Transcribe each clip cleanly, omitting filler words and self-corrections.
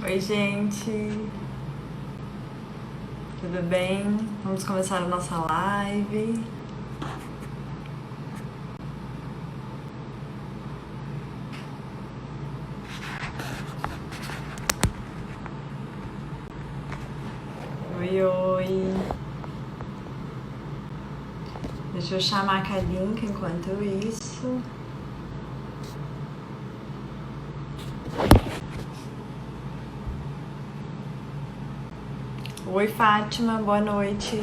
Oi, gente, tudo bem? Vamos começar a nossa live. Oi, oi. Deixa eu chamar a Kalinka enquanto isso. Oi, Fátima, boa noite.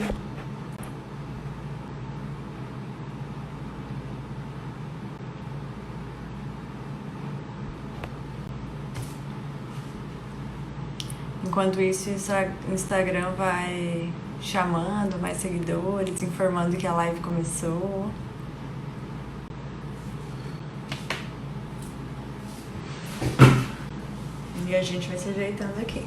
Enquanto isso, o Instagram vai chamando mais seguidores, informando que a live começou. E a gente vai se ajeitando aqui.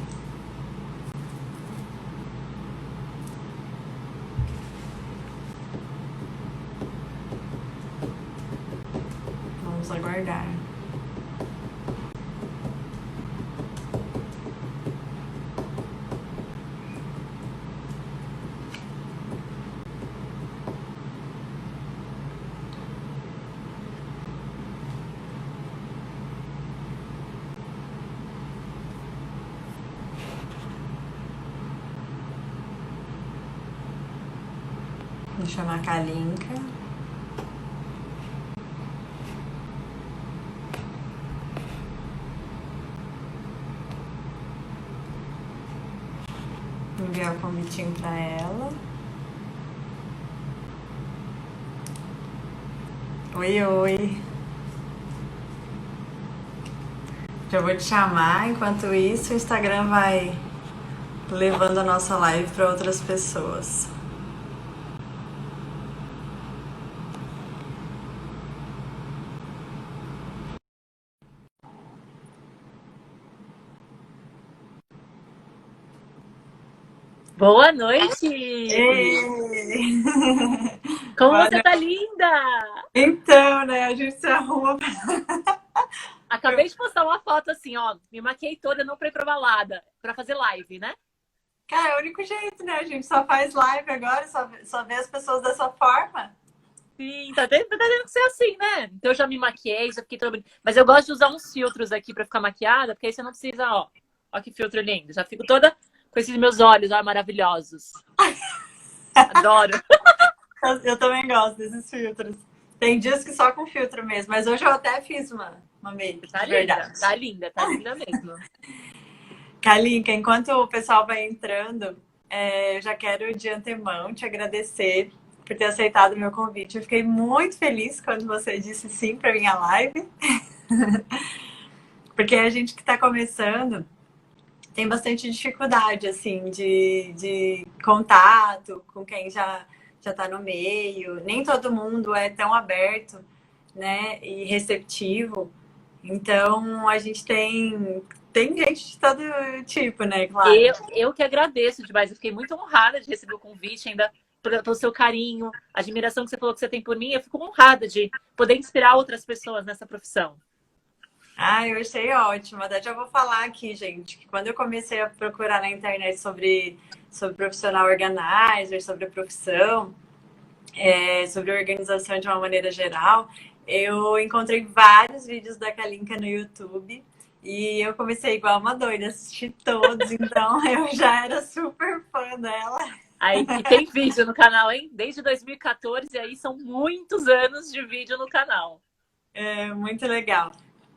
Vamos aguardar. Vou chamar a Kalinka. Enviar o convitinho para ela. Oi, oi. Já vou te chamar. Enquanto isso, o Instagram vai levando a nossa live para outras pessoas. Boa noite! Ei! Como Boa você tá noite. linda! Então, né, a gente se arruma. Acabei de postar uma foto assim, ó. Me maquiei toda, não pra ir pra balada, pra fazer live, né? Cara, é o único jeito, né? A gente só faz live agora, só vê as pessoas dessa forma. Sim, tá tendo que ser assim, né? Então eu já me maquiei, já fiquei toda bonita. Mas eu gosto de usar uns filtros aqui pra ficar maquiada, porque aí você não precisa, ó. Ó que filtro lindo. Já fico toda com esses meus olhos, ó, maravilhosos. Adoro. Eu também gosto desses filtros. Tem dias que só com filtro mesmo, mas hoje eu até fiz uma make, de verdade. Tá linda mesmo. Kalinka, enquanto o pessoal vai entrando, eu já quero de antemão te agradecer por ter aceitado o meu convite. Eu fiquei muito feliz quando você disse sim para minha live, porque a gente que está começando tem bastante dificuldade assim de contato com quem já está no meio. Nem todo mundo é tão aberto, né, e receptivo. Então a gente tem gente de todo tipo, né, claro. Eu que agradeço demais. Eu fiquei muito honrada de receber o convite, ainda pelo seu carinho, a admiração que você falou que você tem por mim. Eu fico honrada de poder inspirar outras pessoas nessa profissão. Ah, eu achei ótimo. Até já vou falar aqui, gente, que quando eu comecei a procurar na internet sobre profissional organizer, sobre a profissão, sobre organização de uma maneira geral, eu encontrei vários vídeos da Kalinka no YouTube e eu comecei igual uma doida, assisti todos, então eu já era super fã dela. Aí, e tem vídeo no canal, hein? Desde 2014, e aí são muitos anos de vídeo no canal. É muito legal.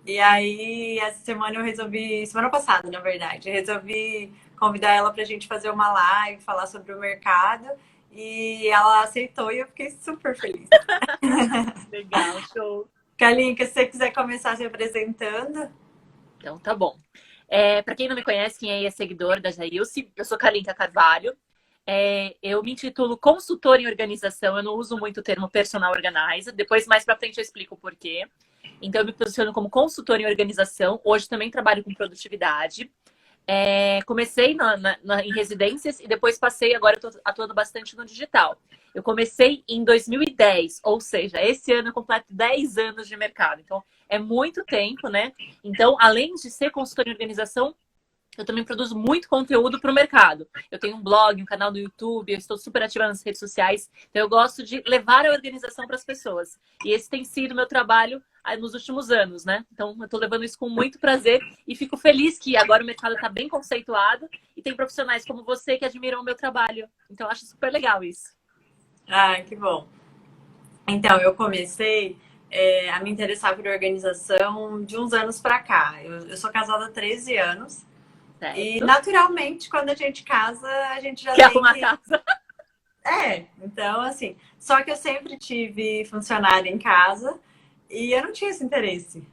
E aí, essa semana eu resolvi, semana passada, na verdade, eu resolvi convidar ela para a gente fazer uma live, falar sobre o mercado. E ela aceitou e eu fiquei super feliz. Legal, show. Kalinka, se você quiser começar se apresentando. Então, tá bom. Para quem não me conhece, quem aí é seguidor da Jailce, eu sou Kalinka Carvalho. Eu me intitulo consultora em organização, eu não uso muito o termo personal organizer. Depois, mais para frente, eu explico o porquê. Então, eu me posiciono como consultora em organização. Hoje também trabalho com produtividade. Comecei em residências e depois passei, agora eu estou atuando bastante no digital. Eu comecei em 2010, ou seja, esse ano eu completo 10 anos de mercado. Então, é muito tempo, né? Então, além de ser consultora em organização, eu também produzo muito conteúdo para o mercado. Eu tenho um blog, um canal no YouTube, eu estou super ativa nas redes sociais. Então, eu gosto de levar a organização para as pessoas. E esse tem sido o meu trabalho nos últimos anos, né? Então, eu estou levando isso com muito prazer e fico feliz que agora o mercado está bem conceituado e tem profissionais como você que admiram o meu trabalho. Então, eu acho super legal isso. Ah, que bom. Então, eu comecei a me interessar por organização de uns anos para cá. Eu sou casada há 13 anos. E, Certo? naturalmente, quando a gente casa, a gente já Quer tem arrumar a que... casa? Então, assim... Só que eu sempre tive funcionário em casa e eu não tinha esse interesse.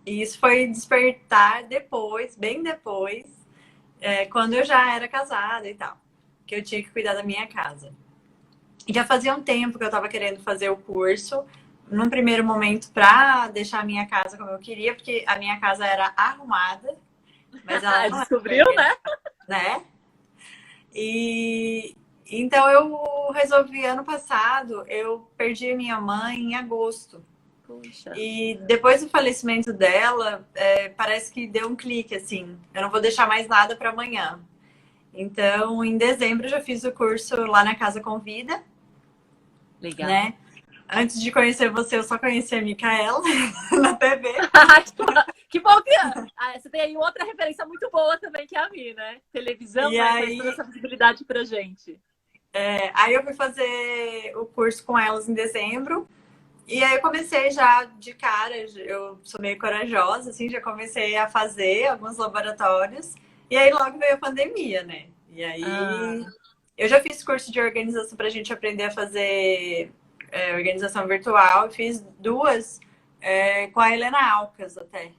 E isso foi despertar depois, bem depois, quando eu já era casada e tal. Que eu tinha que cuidar da minha casa. E já fazia um tempo que eu estava querendo fazer o curso, num primeiro momento, para deixar a minha casa como eu queria, porque a minha casa era arrumada, mas ela não era Descobriu, né? organizada, né? E então eu resolvi ano passado, eu perdi a minha mãe em agosto. Puxa. E depois do falecimento dela, parece que deu um clique assim. Eu não vou deixar mais nada para amanhã. Então, em dezembro, eu já fiz o curso lá na Casa Convida, Legal. né? Antes de conhecer você, eu só conhecia a Micaela na TV. Que bom que você tem aí outra referência muito boa também, que é a minha, né? Televisão, E né? Traz toda aí, essa visibilidade pra gente. aí eu fui fazer o curso com elas em dezembro. E aí eu comecei já de cara, eu sou meio corajosa, assim, já comecei a fazer alguns laboratórios. E aí logo veio a pandemia, né? E aí Ah, eu já fiz curso de organização para a gente aprender a fazer organização virtual. Fiz duas com a Helena Alcas até.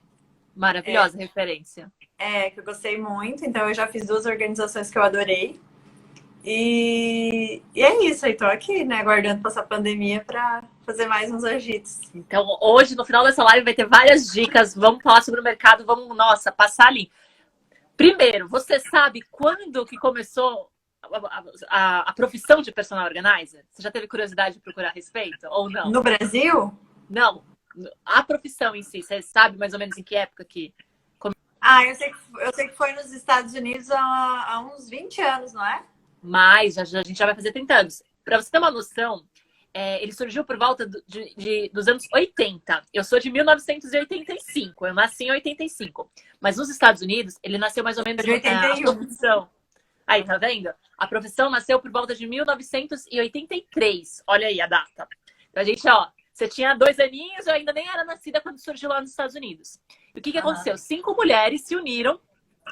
maravilhosa referência. Que eu gostei muito. Então eu já fiz duas organizações que eu adorei. E é isso, aí tô aqui, né, aguardando passar a pandemia para fazer mais uns agitos. Então, hoje, no final dessa live, vai ter várias dicas. Vamos falar sobre o mercado, vamos, nossa, passar ali. Primeiro, você sabe quando que começou a profissão de personal organizer? Você já teve curiosidade de procurar a respeito ou não? No Brasil? Não. A profissão em si, você sabe mais ou menos em que época que... Ah, eu sei que foi nos Estados Unidos há uns 20 anos, não é? Mas a gente já vai fazer 30 anos. Para você ter uma noção, ele surgiu por volta dos anos 80. Eu sou de 1985, eu nasci em 85. Mas nos Estados Unidos, ele nasceu mais ou menos De a 81. profissão. Aí, tá vendo? A profissão nasceu por volta de 1983. Olha aí a data. Então, a gente, ó, você tinha 2 aninhos, eu ainda nem era nascida quando surgiu lá nos Estados Unidos. E o que aconteceu? 5 mulheres se uniram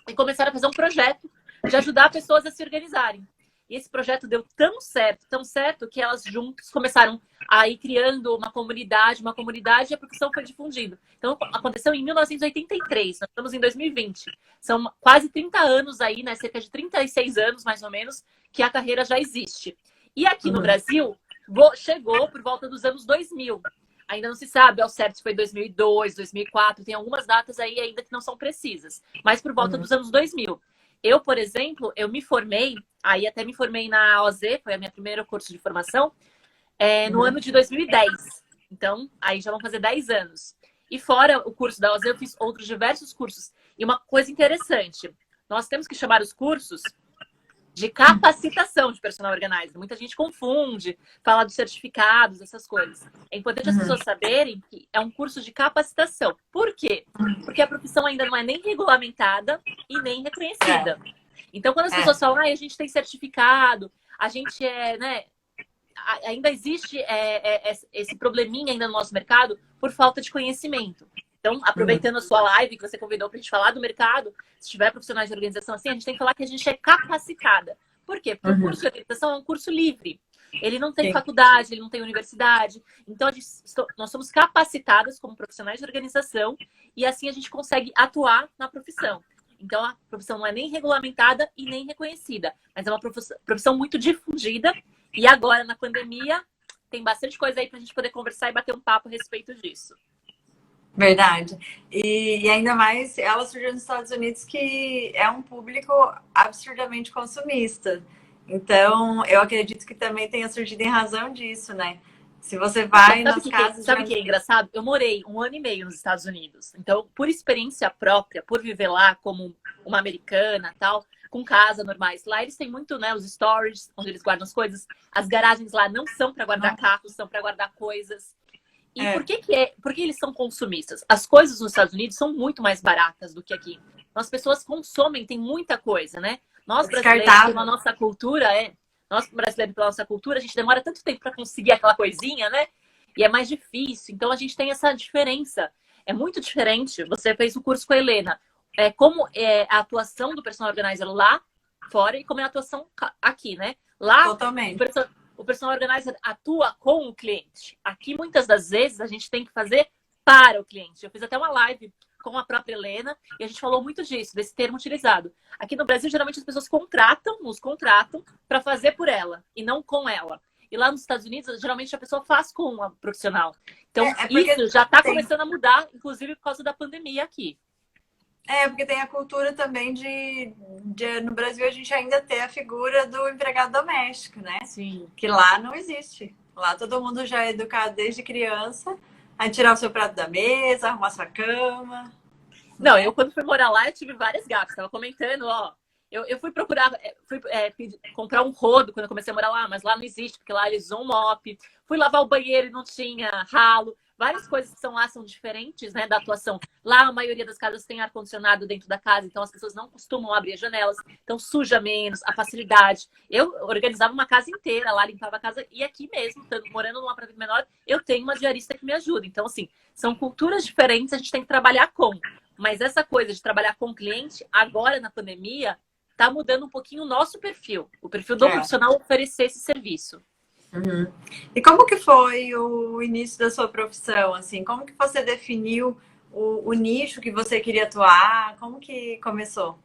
e começaram a fazer um projeto de ajudar pessoas a se organizarem. E esse projeto deu tão certo, que elas juntas começaram a ir criando uma comunidade e a profissão foi difundida. Então, aconteceu em 1983, nós estamos em 2020. São quase 30 anos aí, né? Cerca de 36 anos, mais ou menos, que a carreira já existe. E aqui no Brasil, chegou por volta dos anos 2000. Ainda não se sabe ao certo se foi 2002, 2004, tem algumas datas aí ainda que não são precisas, mas por volta dos anos 2000. Eu, por exemplo, eu me formei, aí até me formei na OZ, foi a minha primeira curso de formação, no ano de 2010. Então, aí já vão fazer 10 anos. E fora o curso da OZ, eu fiz outros diversos cursos. E uma coisa interessante, nós temos que chamar os cursos de capacitação de personal organizer. Muita gente confunde, fala dos certificados, essas coisas. É importante as pessoas saberem que é um curso de capacitação. Por quê? Porque a profissão ainda não é nem regulamentada e nem reconhecida. Então, quando as pessoas falam, a gente tem certificado, a gente né, ainda existe esse probleminha ainda no nosso mercado por falta de conhecimento. Então, aproveitando a sua live que você convidou para a gente falar do mercado, se tiver profissionais de organização assim, a gente tem que falar que a gente é capacitada. Por quê? Porque o curso de organização é um curso livre. Ele não tem faculdade, ele não tem universidade. Então, nós somos capacitadas como profissionais de organização e assim a gente consegue atuar na profissão. Então, a profissão não é nem regulamentada e nem reconhecida, mas é uma profissão muito difundida. E agora, na pandemia, tem bastante coisa aí para a gente poder conversar e bater um papo a respeito disso. Verdade. E ainda mais ela surgiu nos Estados Unidos, que é um público absurdamente consumista. Então, eu acredito que também tenha surgido em razão disso, né? Se você vai Sabe nas o que, casas sabe que é engraçado? Eu morei 1 ano e meio nos Estados Unidos. Então, por experiência própria, por viver lá como uma americana tal, com casa normais. Lá eles têm muito, né, os storages, onde eles guardam as coisas. As garagens lá não são para guardar carros, são para guardar coisas. E por que eles são consumistas? As coisas nos Estados Unidos são muito mais baratas do que aqui. Então, as pessoas consomem, tem muita coisa, né? Nós brasileiros, pela nossa cultura, nós brasileiros, pela nossa cultura, a gente demora tanto tempo para conseguir aquela coisinha, né? E é mais difícil. Então, a gente tem essa diferença. É muito diferente. Você fez o curso com a Helena. Como é a atuação do personal organizer lá fora e como é a atuação aqui, né? Lá, totalmente. O personal organizer atua com o cliente. Aqui, muitas das vezes, a gente tem que fazer para o cliente. Eu fiz até uma live com a própria Helena e a gente falou muito disso, desse termo utilizado. Aqui no Brasil, geralmente as pessoas nos contratam para fazer por ela e não com ela. E lá nos Estados Unidos, geralmente a pessoa faz com uma profissional. Então, isso já está começando a mudar, inclusive por causa da pandemia aqui. Porque tem a cultura também no Brasil a gente ainda tem a figura do empregado doméstico, né? Sim. Que lá não existe. Lá todo mundo já é educado desde criança a tirar o seu prato da mesa, arrumar sua cama. Não, eu quando fui morar lá, eu tive várias gafas. Tava comentando, ó. Eu fui procurar, comprar um rodo quando eu comecei a morar lá, mas lá não existe, porque lá eles usam um mop. Fui lavar o banheiro e não tinha ralo. Várias coisas que são lá são diferentes, né, da atuação. Lá a maioria das casas tem ar-condicionado dentro da casa, então as pessoas não costumam abrir as janelas, então suja menos, a facilidade. Eu organizava uma casa inteira lá, limpava a casa, e aqui mesmo, morando num apartamento menor, eu tenho uma diarista que me ajuda. Então, assim, são culturas diferentes, a gente tem que trabalhar com. Mas essa coisa de trabalhar com o cliente, agora na pandemia, tá mudando um pouquinho o nosso perfil. O perfil do profissional oferecer esse serviço. Uhum. E como que foi o início da sua profissão? Assim, como que você definiu o nicho que você queria atuar? Como que começou?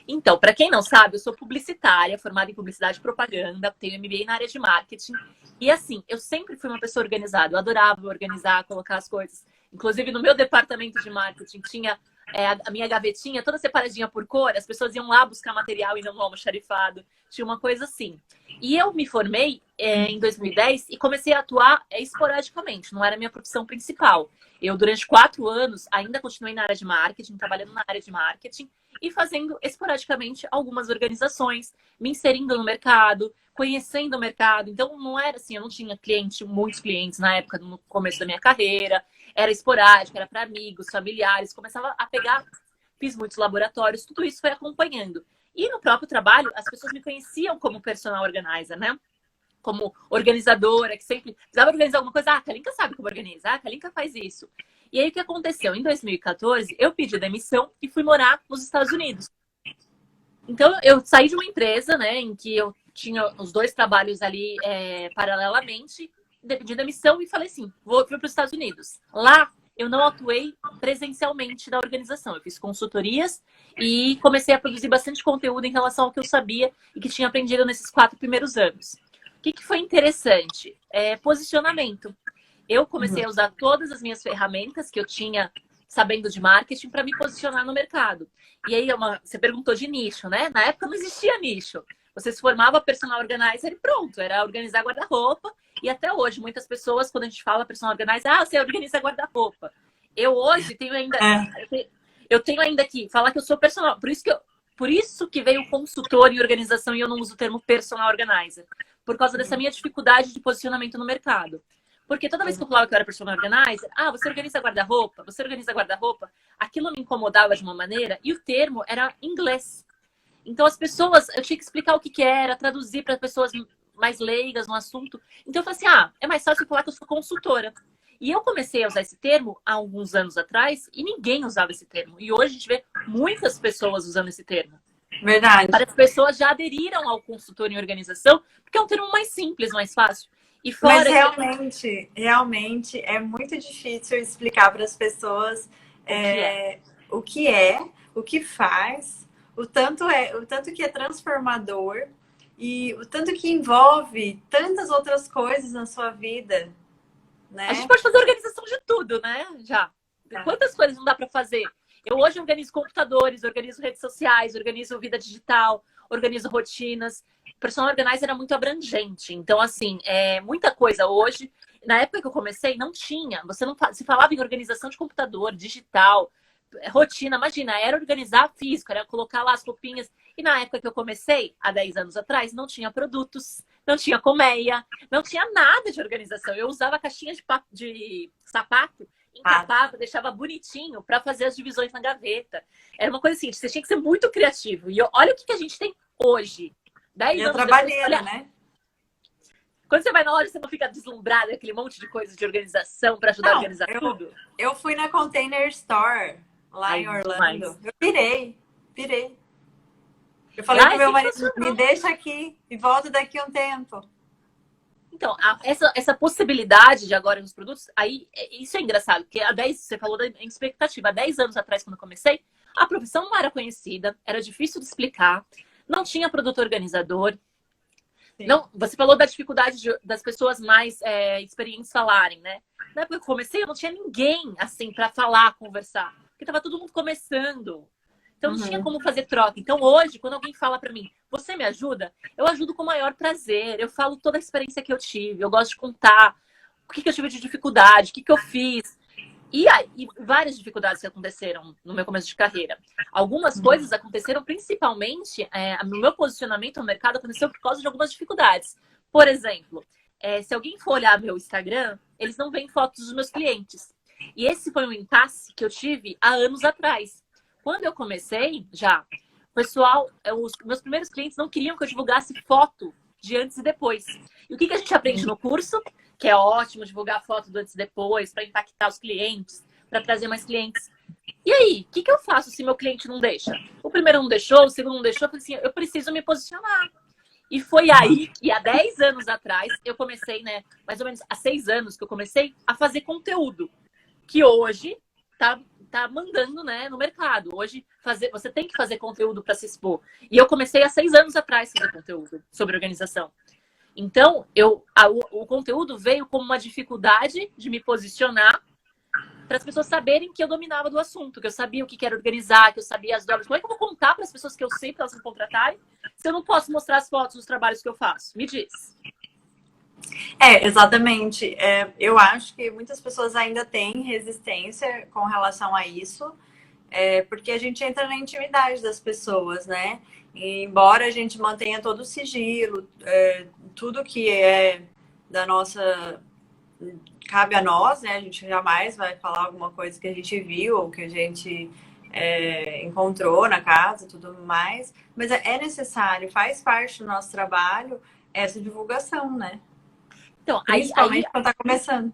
Então, para quem não sabe, eu sou publicitária, formada em publicidade e propaganda, tenho MBA na área de marketing. E assim, eu sempre fui uma pessoa organizada. Eu adorava organizar, colocar as coisas. Inclusive, no meu departamento de marketing tinha a minha gavetinha toda separadinha por cor. As pessoas iam lá buscar material e não no almoxarifado. Tinha uma coisa assim. E eu me formei em 2010 e comecei a atuar esporadicamente. Não era a minha profissão principal. Eu, durante 4 anos, ainda continuei na área de marketing, trabalhando na área de marketing e fazendo esporadicamente algumas organizações, me inserindo no mercado, conhecendo o mercado. Então, não era assim, eu não tinha muitos clientes na época, no começo da minha carreira. Era esporádico, era para amigos, familiares. Começava a pegar, fiz muitos laboratórios, tudo isso foi acompanhando. E no próprio trabalho, as pessoas me conheciam como personal organizer, né? Como organizadora, que sempre precisava organizar alguma coisa. Ah, a Kalinka sabe como organizar, a Kalinka faz isso. E aí, o que aconteceu? Em 2014, eu pedi demissão e fui morar nos Estados Unidos. Então, eu saí de uma empresa, né, em que eu tinha os 2 trabalhos ali paralelamente, pedi demissão e falei assim, fui para os Estados Unidos. Lá, eu não atuei presencialmente na organização. Eu fiz consultorias e comecei a produzir bastante conteúdo em relação ao que eu sabia e que tinha aprendido nesses 4 primeiros anos. O que foi interessante? Posicionamento. Eu comecei a usar todas as minhas ferramentas que eu tinha sabendo de marketing para me posicionar no mercado. E aí, você perguntou de nicho, né? Na época não existia nicho. Você se formava personal organizer e pronto, era organizar guarda-roupa. E até hoje, muitas pessoas, quando a gente fala personal organizer, você organiza guarda-roupa. Eu hoje tenho ainda... Eu tenho ainda que falar que eu sou personal. Por isso que veio consultor em organização e eu não uso o termo personal organizer. Por causa dessa minha dificuldade de posicionamento no mercado. Porque toda vez que eu falava que eu era personal organizer, você organiza guarda-roupa, você organiza guarda-roupa, aquilo me incomodava de uma maneira e o termo era inglês. Então as pessoas, eu tinha que explicar o que era, traduzir para pessoas mais leigas no assunto. Então eu falei assim, é mais fácil eu falar que eu sou consultora. E eu comecei a usar esse termo há alguns anos atrás e ninguém usava esse termo. E hoje a gente vê muitas pessoas usando esse termo. Verdade. Várias pessoas já aderiram ao consultor em organização, porque é um termo mais simples, mais fácil. E fora realmente é muito difícil explicar para as pessoas o que faz, o tanto que é transformador e o tanto que envolve tantas outras coisas na sua vida, né? A gente pode fazer organização de tudo, né? Já. Quantas coisas não dá para fazer? Eu hoje organizo computadores, organizo redes sociais, organizo vida digital, organizo rotinas. O personal organizer era muito abrangente. Então, assim, muita coisa hoje. Na época que eu comecei, não tinha. Você não se falava em organização de computador, digital, rotina. Imagina, era organizar físico, era colocar lá as roupinhas. E na época que eu comecei, há 10 anos atrás, não tinha produtos, não tinha colmeia, não tinha nada de organização. Eu usava caixinha de sapato, encapava, deixava bonitinho para fazer as divisões na gaveta. Era uma coisa assim, você tinha que ser muito criativo. E olha o que a gente tem hoje. 10 E a anos depois, trabalheira, olha, né? quando você vai na loja, você não fica deslumbrado com aquele monte de coisa de organização para ajudar a Não, organizar tudo? eu fui na Container Store lá em Orlando. Eu pirei. Eu falei Lá pro é meu marido, me sensacional. deixa aqui e volto daqui a um tempo. Então, essa possibilidade de agora nos produtos, aí isso é engraçado, porque você falou da expectativa, há 10 anos atrás, quando eu comecei, a profissão não era conhecida, era difícil de explicar, não tinha produto organizador. Sim. Não, você falou da dificuldade das pessoas mais experientes falarem, né? Na época que eu comecei, eu não tinha ninguém assim para falar, conversar, porque estava todo mundo começando. Então não tinha como fazer troca. Então hoje, quando alguém fala para mim, você me ajuda? Eu ajudo com o maior prazer. Eu falo toda a experiência que eu tive. Eu gosto de contar o que eu tive de dificuldade, o que eu fiz. E várias dificuldades que aconteceram no meu começo de carreira. Algumas coisas aconteceram principalmente no meu posicionamento no mercado aconteceu por causa de algumas dificuldades. Por exemplo, se alguém for olhar meu Instagram, eles não veem fotos dos meus clientes. E esse foi um impasse que eu tive há anos atrás. Quando eu comecei, o pessoal, os meus primeiros clientes não queriam que eu divulgasse foto de antes e depois. E o que a gente aprende no curso? Que é ótimo divulgar foto do antes e depois, para impactar os clientes, para trazer mais clientes. E aí, o que eu faço se meu cliente não deixa? O primeiro não deixou, o segundo não deixou, eu falei assim, eu preciso me posicionar. E foi aí que, há 10 anos atrás, eu comecei, né? Mais ou menos há 6 anos que eu comecei a fazer conteúdo. Que hoje tá mandando, né, no mercado. Hoje, você tem que fazer conteúdo para se expor. E eu comecei há 6 anos atrás a fazer conteúdo sobre organização. Então, o conteúdo veio como uma dificuldade de me posicionar para as pessoas saberem que eu dominava do assunto, que eu sabia o que era organizar, que eu sabia as dobras. Como é que eu vou contar para as pessoas que eu sei para elas me contratarem se eu não posso mostrar as fotos dos trabalhos que eu faço? Me diz. Exatamente. Eu acho que muitas pessoas ainda têm resistência com relação a isso, porque a gente entra na intimidade das pessoas, né? E embora a gente mantenha todo o sigilo, tudo que é da nossa. Cabe a nós, né? A gente jamais vai falar alguma coisa que a gente viu ou que a gente encontrou na casa e tudo mais, mas é necessário, faz parte do nosso trabalho essa divulgação, né? Então, Principalmente quando está começando.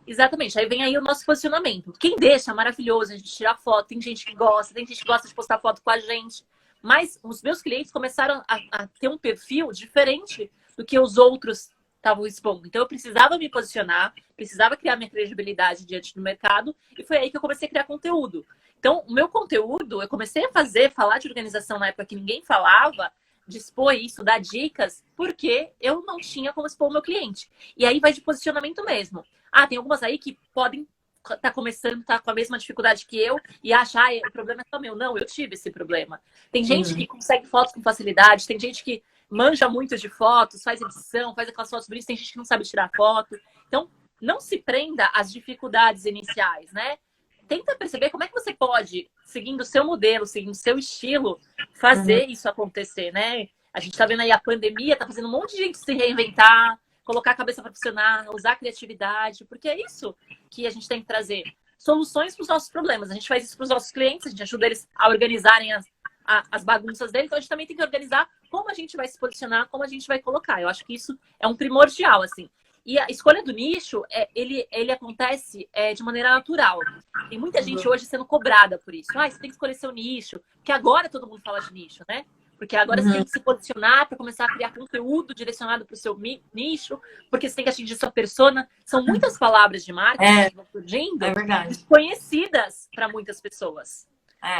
Exatamente, aí vem aí o nosso posicionamento. Quem deixa, maravilhoso, a gente tirar foto, tem gente que gosta, tem gente que gosta de postar foto com a gente. Mas os meus clientes começaram a ter um perfil diferente do que os outros estavam expondo. Então eu precisava me posicionar, precisava criar minha credibilidade diante do mercado, e foi aí que eu comecei a criar conteúdo. Então, o meu conteúdo, eu comecei a falar de organização na época que ninguém falava, de expor isso, dar dicas, porque eu não tinha como expor o meu cliente. E aí vai de posicionamento mesmo. Tem algumas aí que podem estar começando, tá com a mesma dificuldade que eu e achar, o problema é só meu. Não, eu tive esse problema. Tem gente que consegue fotos com facilidade, tem gente que manja muito de fotos, faz edição, faz aquelas fotos bonitas, tem gente que não sabe tirar foto. Então, não se prenda às dificuldades iniciais, né? Tenta perceber como é que você pode, seguindo o seu modelo, seguindo o seu estilo, fazer isso acontecer, né? A gente tá vendo aí a pandemia, tá fazendo um monte de gente se reinventar, colocar a cabeça para funcionar, usar a criatividade, porque é isso que a gente tem que trazer. Soluções para os nossos problemas. A gente faz isso para os nossos clientes, a gente ajuda eles a organizarem as bagunças deles, então a gente também tem que organizar como a gente vai se posicionar, como a gente vai colocar. Eu acho que isso é um primordial, assim. E a escolha do nicho, ele acontece de maneira natural. Tem muita gente hoje sendo cobrada por isso. Você tem que escolher seu nicho. Porque agora todo mundo fala de nicho, né? Porque agora você tem que se posicionar para começar a criar conteúdo direcionado para o seu nicho, porque você tem que atingir sua persona. São muitas palavras de marketing que vão surgindo, desconhecidas para muitas pessoas.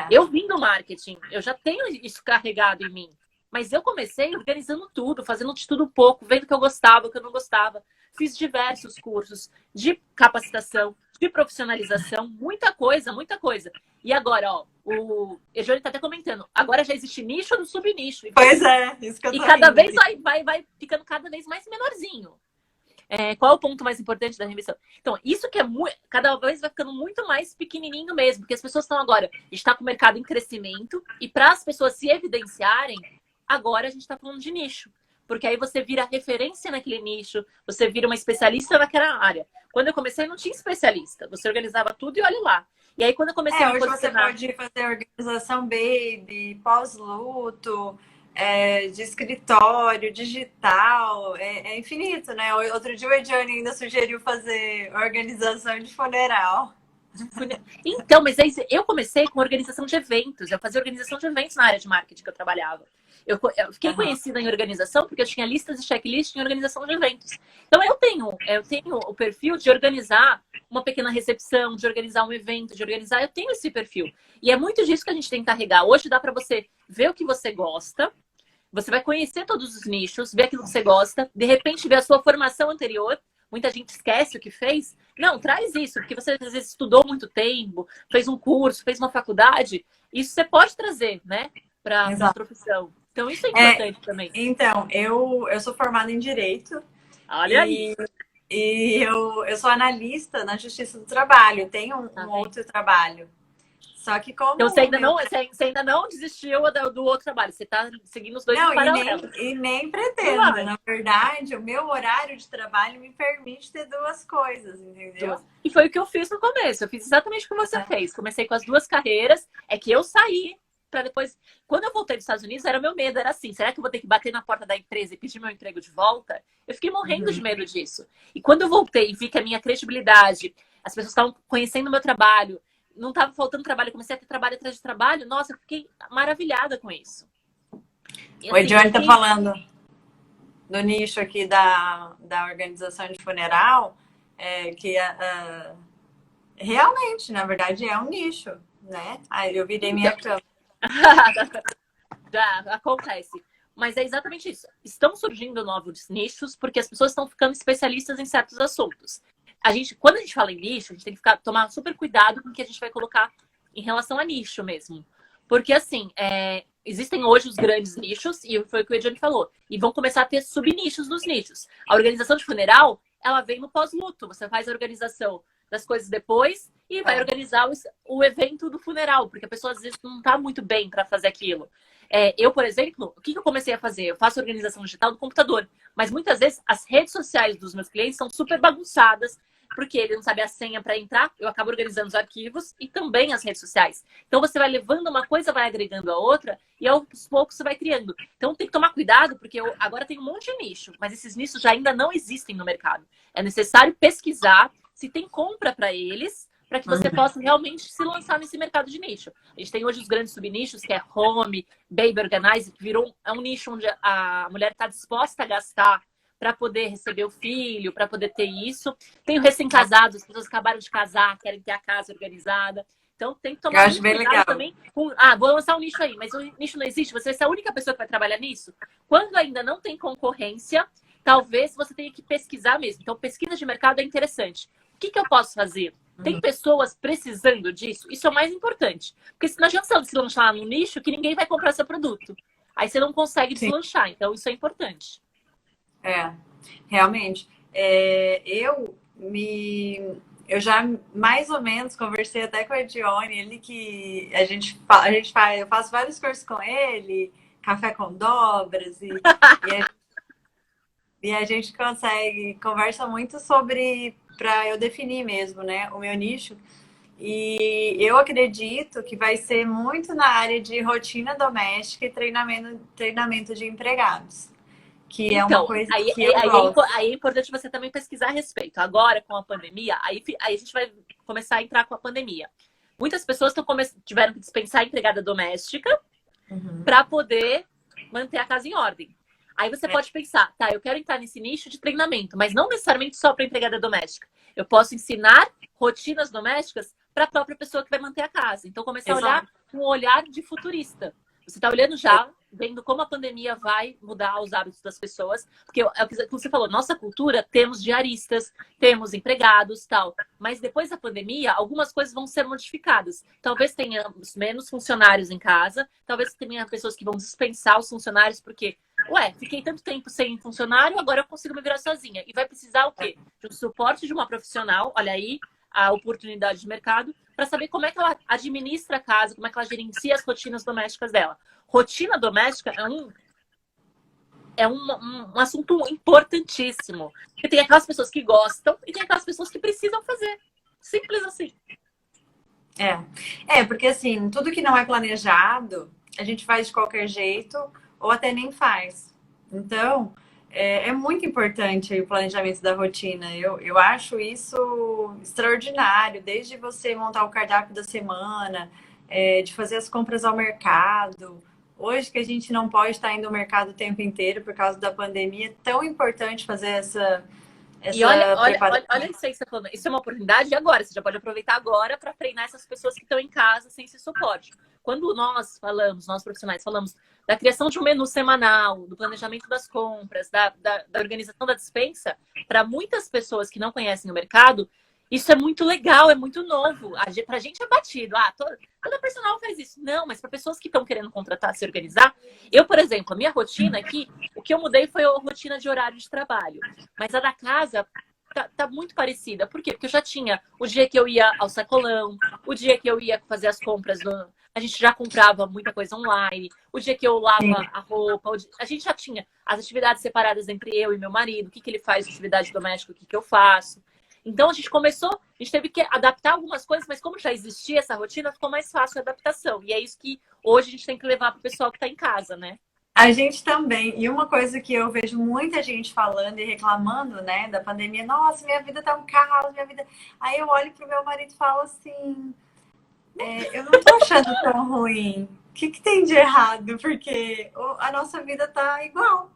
Eu vim do marketing, eu já tenho isso carregado em mim. Mas eu comecei organizando tudo, fazendo de tudo um pouco, vendo o que eu gostava, o que eu não gostava. Fiz diversos cursos de capacitação, de profissionalização, muita coisa, muita coisa. E agora, o Ejone está até comentando, agora já existe nicho no subnicho. Pois é, isso que eu tô E cada rindo. vez vai ficando cada vez mais menorzinho. Qual é o ponto mais importante da reinvenção? Então, isso que é cada vez vai ficando muito mais pequenininho mesmo, porque as pessoas estão agora, a gente está com o mercado em crescimento, e para as pessoas se evidenciarem, agora a gente está falando de nicho. Porque aí você vira referência naquele nicho, você vira uma especialista naquela área. Quando eu comecei, não tinha especialista. Você organizava tudo e olha lá. E aí, quando eu comecei a me Hoje posicionar... você pode fazer organização baby, pós-luto, de escritório, digital, é infinito, né? Outro dia o Ediane ainda sugeriu fazer organização de funeral. Então, mas aí eu comecei com organização de eventos. Eu fazia organização de eventos na área de marketing que eu trabalhava. Eu fiquei conhecida em organização porque eu tinha listas e checklist em organização de eventos. Então, eu tenho o perfil de organizar uma pequena recepção, de organizar um evento, de organizar. Eu tenho esse perfil. E é muito disso que a gente tem que carregar. Hoje dá para você ver o que você gosta. Você vai conhecer todos os nichos, ver aquilo que você gosta. De repente, ver a sua formação anterior. Muita gente esquece o que fez. Não, traz isso, porque você às vezes estudou muito tempo, fez um curso, fez uma faculdade. Isso você pode trazer, né, para a profissão. Então, isso é importante também. Então, eu sou formada em Direito. Olha aí. E eu sou analista na Justiça do Trabalho. Tenho um outro trabalho. Só que como... Então, você ainda não desistiu do outro trabalho. Você está seguindo os dois em paralelo. E nem pretendo. Na verdade, o meu horário de trabalho me permite ter duas coisas, entendeu? E foi o que eu fiz no começo. Eu fiz exatamente o que você fez. Comecei com as duas carreiras. É que eu saí para depois... Quando eu voltei dos Estados Unidos, era meu medo. Era assim, será que eu vou ter que bater na porta da empresa e pedir meu emprego de volta? Eu fiquei morrendo de medo disso. E quando eu voltei e vi que a minha credibilidade, as pessoas estavam conhecendo o meu trabalho, não estava faltando trabalho, eu comecei a ter trabalho atrás de trabalho. Nossa, eu fiquei maravilhada com isso. O Edione está falando do nicho aqui da organização de funeral, que realmente, na verdade, é um nicho, né? Aí eu virei minha cama. Já acontece. Mas é exatamente isso. Estão surgindo novos nichos porque as pessoas estão ficando especialistas em certos assuntos. Quando a gente fala em nicho, a gente tem que tomar super cuidado com o que a gente vai colocar em relação a nicho mesmo. Porque, assim, existem hoje os grandes nichos, e foi o que o Ediane falou, e vão começar a ter subnichos nos nichos. A organização de funeral, ela vem no pós-luto. Você faz a organização das coisas depois e vai organizar o evento do funeral, porque a pessoa, às vezes, não está muito bem para fazer aquilo. Eu, por exemplo, o que eu comecei a fazer? Eu faço organização digital no computador, mas muitas vezes as redes sociais dos meus clientes são super bagunçadas, porque ele não sabe a senha para entrar, eu acabo organizando os arquivos e também as redes sociais. Então, você vai levando uma coisa, vai agregando a outra, e aos poucos você vai criando. Então, tem que tomar cuidado, porque agora tem um monte de nicho, mas esses nichos já ainda não existem no mercado. É necessário pesquisar se tem compra para eles, para que você possa realmente se lançar nesse mercado de nicho. A gente tem hoje os grandes subnichos, que é home, baby organize, que é um nicho onde a mulher está disposta a gastar para poder receber o filho, para poder ter isso. Tem o recém-casados, as pessoas acabaram de casar, querem ter a casa organizada. Então tem que tomar muito cuidado também. Vou lançar um nicho aí, mas o nicho não existe, você vai ser a única pessoa que vai trabalhar nisso? Quando ainda não tem concorrência, talvez você tenha que pesquisar mesmo. Então, pesquisa de mercado é interessante. O que eu posso fazer? Tem pessoas precisando disso? Isso é o mais importante. Porque não adianta você deslanchar num nicho que ninguém vai comprar seu produto. Aí você não consegue deslanchar. Então, isso é importante. Realmente. Eu já mais ou menos conversei até com o Edione, ele que eu faço vários cursos com ele, café com dobras, e a gente conversa muito sobre, para eu definir mesmo, né, o meu nicho. E eu acredito que vai ser muito na área de rotina doméstica e treinamento de empregados. Que é uma coisa que eu gosto. Aí é importante você também pesquisar a respeito. Agora, com a pandemia, aí a gente vai começar a entrar com a pandemia. Muitas pessoas tiveram que dispensar a empregada doméstica para poder manter a casa em ordem. Aí você pode pensar, eu quero entrar nesse nicho de treinamento, mas não necessariamente só para empregada doméstica. Eu posso ensinar rotinas domésticas para a própria pessoa que vai manter a casa. Então, comecei a olhar com um olhar de futurista. Você está olhando já, vendo como a pandemia vai mudar os hábitos das pessoas. Porque é o que você falou, nossa cultura, temos diaristas, temos empregados, tal. Mas depois da pandemia, algumas coisas vão ser modificadas. Talvez tenha menos funcionários em casa, talvez tenha pessoas que vão dispensar os funcionários, porque ué, fiquei tanto tempo sem funcionário, agora eu consigo me virar sozinha. E vai precisar o quê? De um suporte de uma profissional, olha aí a oportunidade de mercado, para saber como é que ela administra a casa, como é que ela gerencia as rotinas domésticas dela. Rotina doméstica é um assunto importantíssimo. Porque tem aquelas pessoas que gostam e tem aquelas pessoas que precisam fazer. Simples assim. Porque assim, tudo que não é planejado, a gente faz de qualquer jeito ou até nem faz. Então, é muito importante aí o planejamento da rotina. Eu acho isso extraordinário, desde você montar o cardápio da semana, de fazer as compras ao mercado. Hoje que a gente não pode estar indo ao mercado o tempo inteiro por causa da pandemia, é tão importante fazer E olha isso aí que você falou. Isso é uma oportunidade agora. Você já pode aproveitar agora para treinar essas pessoas que estão em casa sem esse suporte. Quando nós profissionais, falamos da criação de um menu semanal, do planejamento das compras, da organização da despensa, para muitas pessoas que não conhecem o mercado, isso é muito legal, é muito novo. Pra gente é batido. Toda personal faz isso. Não, mas para pessoas que estão querendo contratar, se organizar. Eu, por exemplo, a minha rotina aqui, o que eu mudei foi a rotina de horário de trabalho. Mas a da casa tá muito parecida. Por quê? Porque eu já tinha o dia que eu ia ao sacolão, o dia que eu ia fazer as compras a gente já comprava muita coisa online. O dia que eu lava a roupa, a gente já tinha as atividades separadas entre eu e meu marido. O que ele faz de atividade doméstica, o que eu faço. Então a gente teve que adaptar algumas coisas, mas como já existia essa rotina, ficou mais fácil a adaptação. E é isso que hoje a gente tem que levar para o pessoal que está em casa, né? A gente também. E uma coisa que eu vejo muita gente falando e reclamando, né, da pandemia, nossa, minha vida tá um caos, minha vida. Aí eu olho pro meu marido e falo assim, eu não tô achando tão ruim. O que tem de errado? Porque a nossa vida tá igual.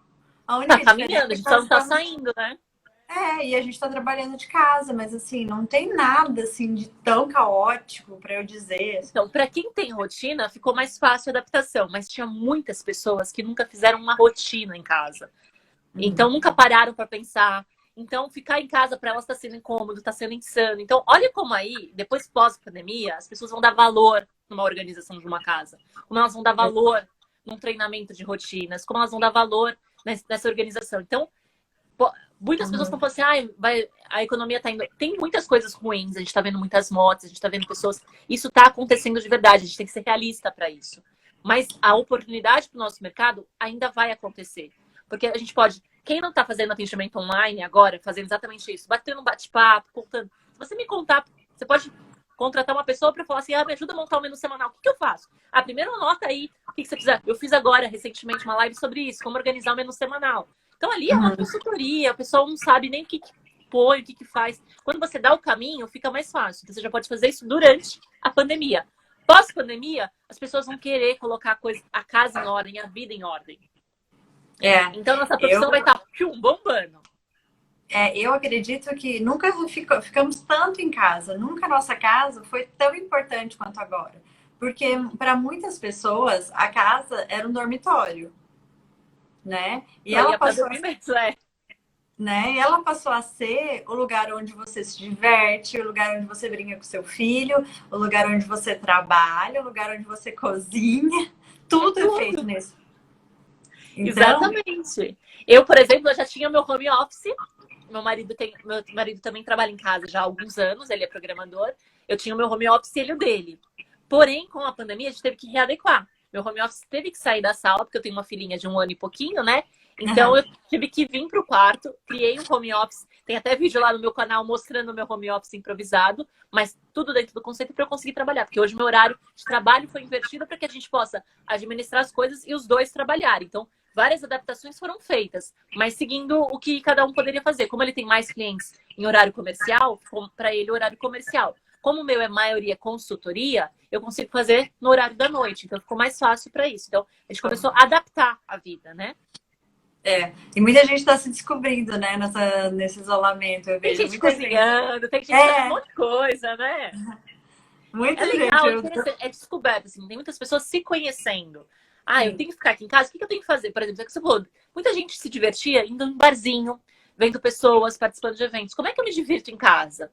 A única Tá caminhando, diferença a é gente que só nós não tá estamos. saindo, né? E a gente tá trabalhando de casa, mas assim, não tem nada assim de tão caótico para eu dizer. Então, para quem tem rotina, ficou mais fácil a adaptação, mas tinha muitas pessoas que nunca fizeram uma rotina em casa. Então, nunca pararam para pensar. Então, ficar em casa para elas está sendo incômodo, está sendo insano. Então, olha como aí, depois pós-pandemia, as pessoas vão dar valor numa organização de uma casa. Como elas vão dar valor num treinamento de rotinas, como elas vão dar valor nessa organização. Então, muitas pessoas estão falando assim, a economia está indo. Tem muitas coisas ruins, a gente está vendo muitas mortes, a gente está vendo pessoas. Isso está acontecendo de verdade, a gente tem que ser realista para isso. Mas a oportunidade para o nosso mercado ainda vai acontecer. Porque a gente pode. Quem não está fazendo atendimento online agora, fazendo exatamente isso, batendo um bate-papo, contando. Se você me contar, você pode contratar uma pessoa para falar assim, me ajuda a montar um menu semanal. O que eu faço? Primeiro anota aí o que você precisa. Eu fiz agora, recentemente, uma live sobre isso, como organizar o menu semanal. Então, ali é uma consultoria, o pessoal não sabe nem o que põe, o que faz. Quando você dá o caminho, fica mais fácil. Então, você já pode fazer isso durante a pandemia. Pós-pandemia, as pessoas vão querer colocar a casa em ordem, a vida em ordem. Então, nossa profissão vai estar bombando. Eu acredito que nunca ficamos tanto em casa. Nunca a nossa casa foi tão importante quanto agora. Porque, para muitas pessoas, a casa era um dormitório. Né? E ela passou E ela passou a ser o lugar onde você se diverte, o lugar onde você brinca com seu filho, o lugar onde você trabalha, o lugar onde você cozinha. Tudo é feito nisso. Então... Exatamente. Eu, por exemplo, já tinha meu home office. Meu marido também trabalha em casa já há alguns anos, ele é programador. Eu tinha o meu home office e ele o dele. Porém, com a pandemia, a gente teve que readequar. Meu home office teve que sair da sala, porque eu tenho uma filhinha de 1 ano e pouquinho, né? Então, eu tive que vir para o quarto, criei um home office. Tem até vídeo lá no meu canal mostrando o meu home office improvisado, mas tudo dentro do conceito para eu conseguir trabalhar. Porque hoje meu horário de trabalho foi invertido para que a gente possa administrar as coisas e os dois trabalharem. Então, várias adaptações foram feitas, mas seguindo o que cada um poderia fazer. Como ele tem mais clientes em horário comercial, para ele, horário comercial. Como o meu é maioria consultoria, eu consigo fazer no horário da noite. Então, ficou mais fácil para isso. Então, a gente começou a adaptar a vida, né? E muita gente está se descobrindo, né, nesse isolamento. Eu vejo tem gente cozinhando, tem gente fazendo um monte de coisa, né? Muita legal, gente. É descoberta, assim, tem muitas pessoas se conhecendo. Eu tenho que ficar aqui em casa, o que eu tenho que fazer? Por exemplo, é que você falou, muita gente se divertia indo em barzinho, vendo pessoas, participando de eventos. Como é que eu me divirto em casa?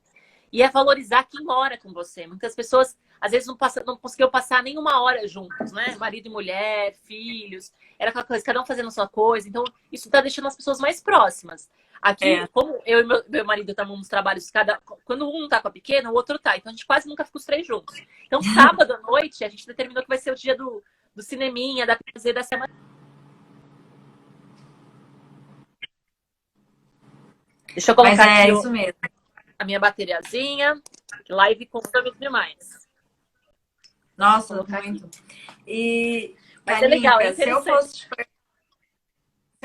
E é valorizar quem mora com você. Muitas pessoas às vezes não conseguiam passar nem uma hora juntos, né? Marido e mulher, filhos, era aquela coisa, cada um fazendo a sua coisa. Então, isso tá deixando as pessoas mais próximas. Aqui, como eu e meu marido estamos nos trabalhos, quando um tá com a pequena, o outro tá. Então, a gente quase nunca fica os três juntos. Então, sábado à noite, a gente determinou que vai ser o dia do cineminha, da prazer da semana. Deixa eu colocar aqui isso mesmo. A minha bateriazinha. Live consome demais. Nossa, muito. E, mas é legal, é se eu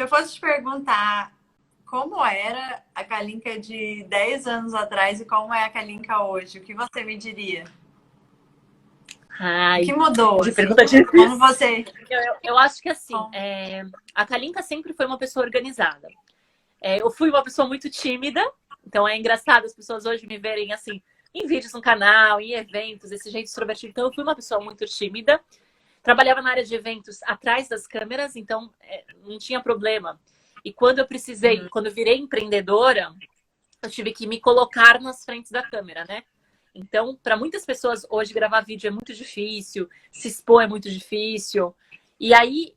fosse te perguntar como era a Kalinka de 10 anos atrás e como é a Kalinka hoje, o que você me diria? Ai, o que mudou? De pergunta difícil. Como você... Eu acho que assim, a Kalinka sempre foi uma pessoa organizada. Eu fui uma pessoa muito tímida, então é engraçado as pessoas hoje me verem assim, em vídeos no canal, em eventos, esse jeito extrovertido. Então eu fui uma pessoa muito tímida. Trabalhava na área de eventos atrás das câmeras, então não tinha problema. E quando eu precisei, quando eu virei empreendedora, eu tive que me colocar nas frentes da câmera, né? Então, para muitas pessoas, hoje gravar vídeo é muito difícil, se expor é muito difícil. E aí,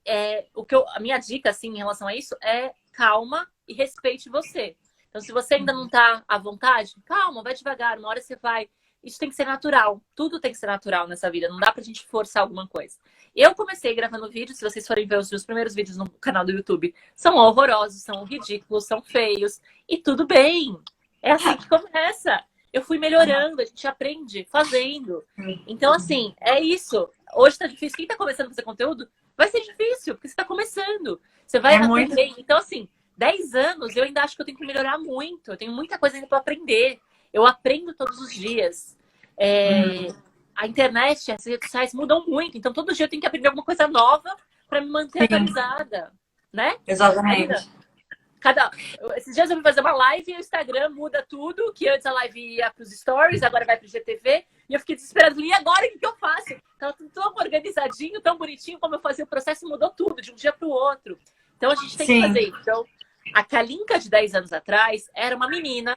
a minha dica, assim, em relação a isso, é calma e respeite você. Então, se você ainda não tá à vontade, calma, vai devagar, uma hora você vai. Isso tem que ser natural. Tudo tem que ser natural nessa vida. Não dá pra gente forçar alguma coisa. Eu comecei gravando vídeos, se vocês forem ver os meus primeiros vídeos no canal do YouTube, são horrorosos, são ridículos, são feios. E tudo bem. É assim que começa. Eu fui melhorando, a gente aprende fazendo. Então, assim, é isso. Hoje tá difícil. Quem tá começando a fazer conteúdo, vai ser difícil, porque você tá começando. Você vai aprender. Muito... Então, assim, 10 anos, eu ainda acho que eu tenho que melhorar muito. Eu tenho muita coisa ainda pra aprender. Eu aprendo todos os dias. A internet, as redes sociais mudam muito. Então, todo dia eu tenho que aprender alguma coisa nova para me manter atualizada. Né? Exatamente. Esses dias eu fui fazer uma live e o Instagram muda tudo. Que antes a live ia para os stories, agora vai para o GTV. E eu fiquei desesperada. E agora, o que eu faço? Tava tudo tão organizadinho, tão bonitinho como eu fazia o processo, mudou tudo, de um dia para o outro. Então, a gente tem que fazer isso. Então, a Kalinka de 10 anos atrás era uma menina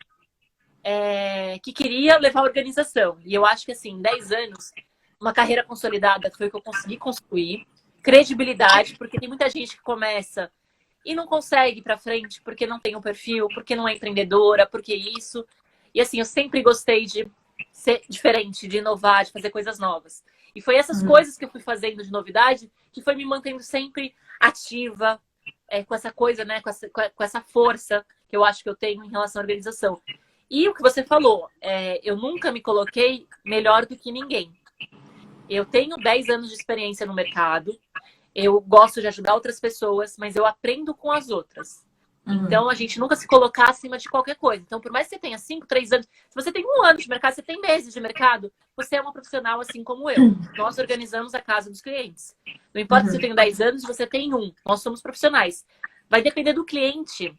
que queria levar a organização. E eu acho que, assim, em 10 anos, uma carreira consolidada foi o que eu consegui construir. Credibilidade, porque tem muita gente que começa e não consegue ir pra frente porque não tem um perfil, porque não é empreendedora, porque isso. E, assim, eu sempre gostei de ser diferente, de inovar, de fazer coisas novas. E foi essas coisas que eu fui fazendo de novidade que foi me mantendo sempre ativa, com essa coisa, né, com essa força que eu acho que eu tenho em relação à organização. E o que você falou, eu nunca me coloquei melhor do que ninguém. Eu tenho 10 anos de experiência no mercado, eu gosto de ajudar outras pessoas, mas eu aprendo com as outras. Então, a gente nunca se colocar acima de qualquer coisa. Então, por mais que você tenha 5, 3 anos, se você tem 1 ano de mercado, você tem meses de mercado, você é uma profissional assim como eu. Nós organizamos a casa dos clientes. Não importa se eu tenho 10 anos, você tem 1. Nós somos profissionais. Vai depender do cliente.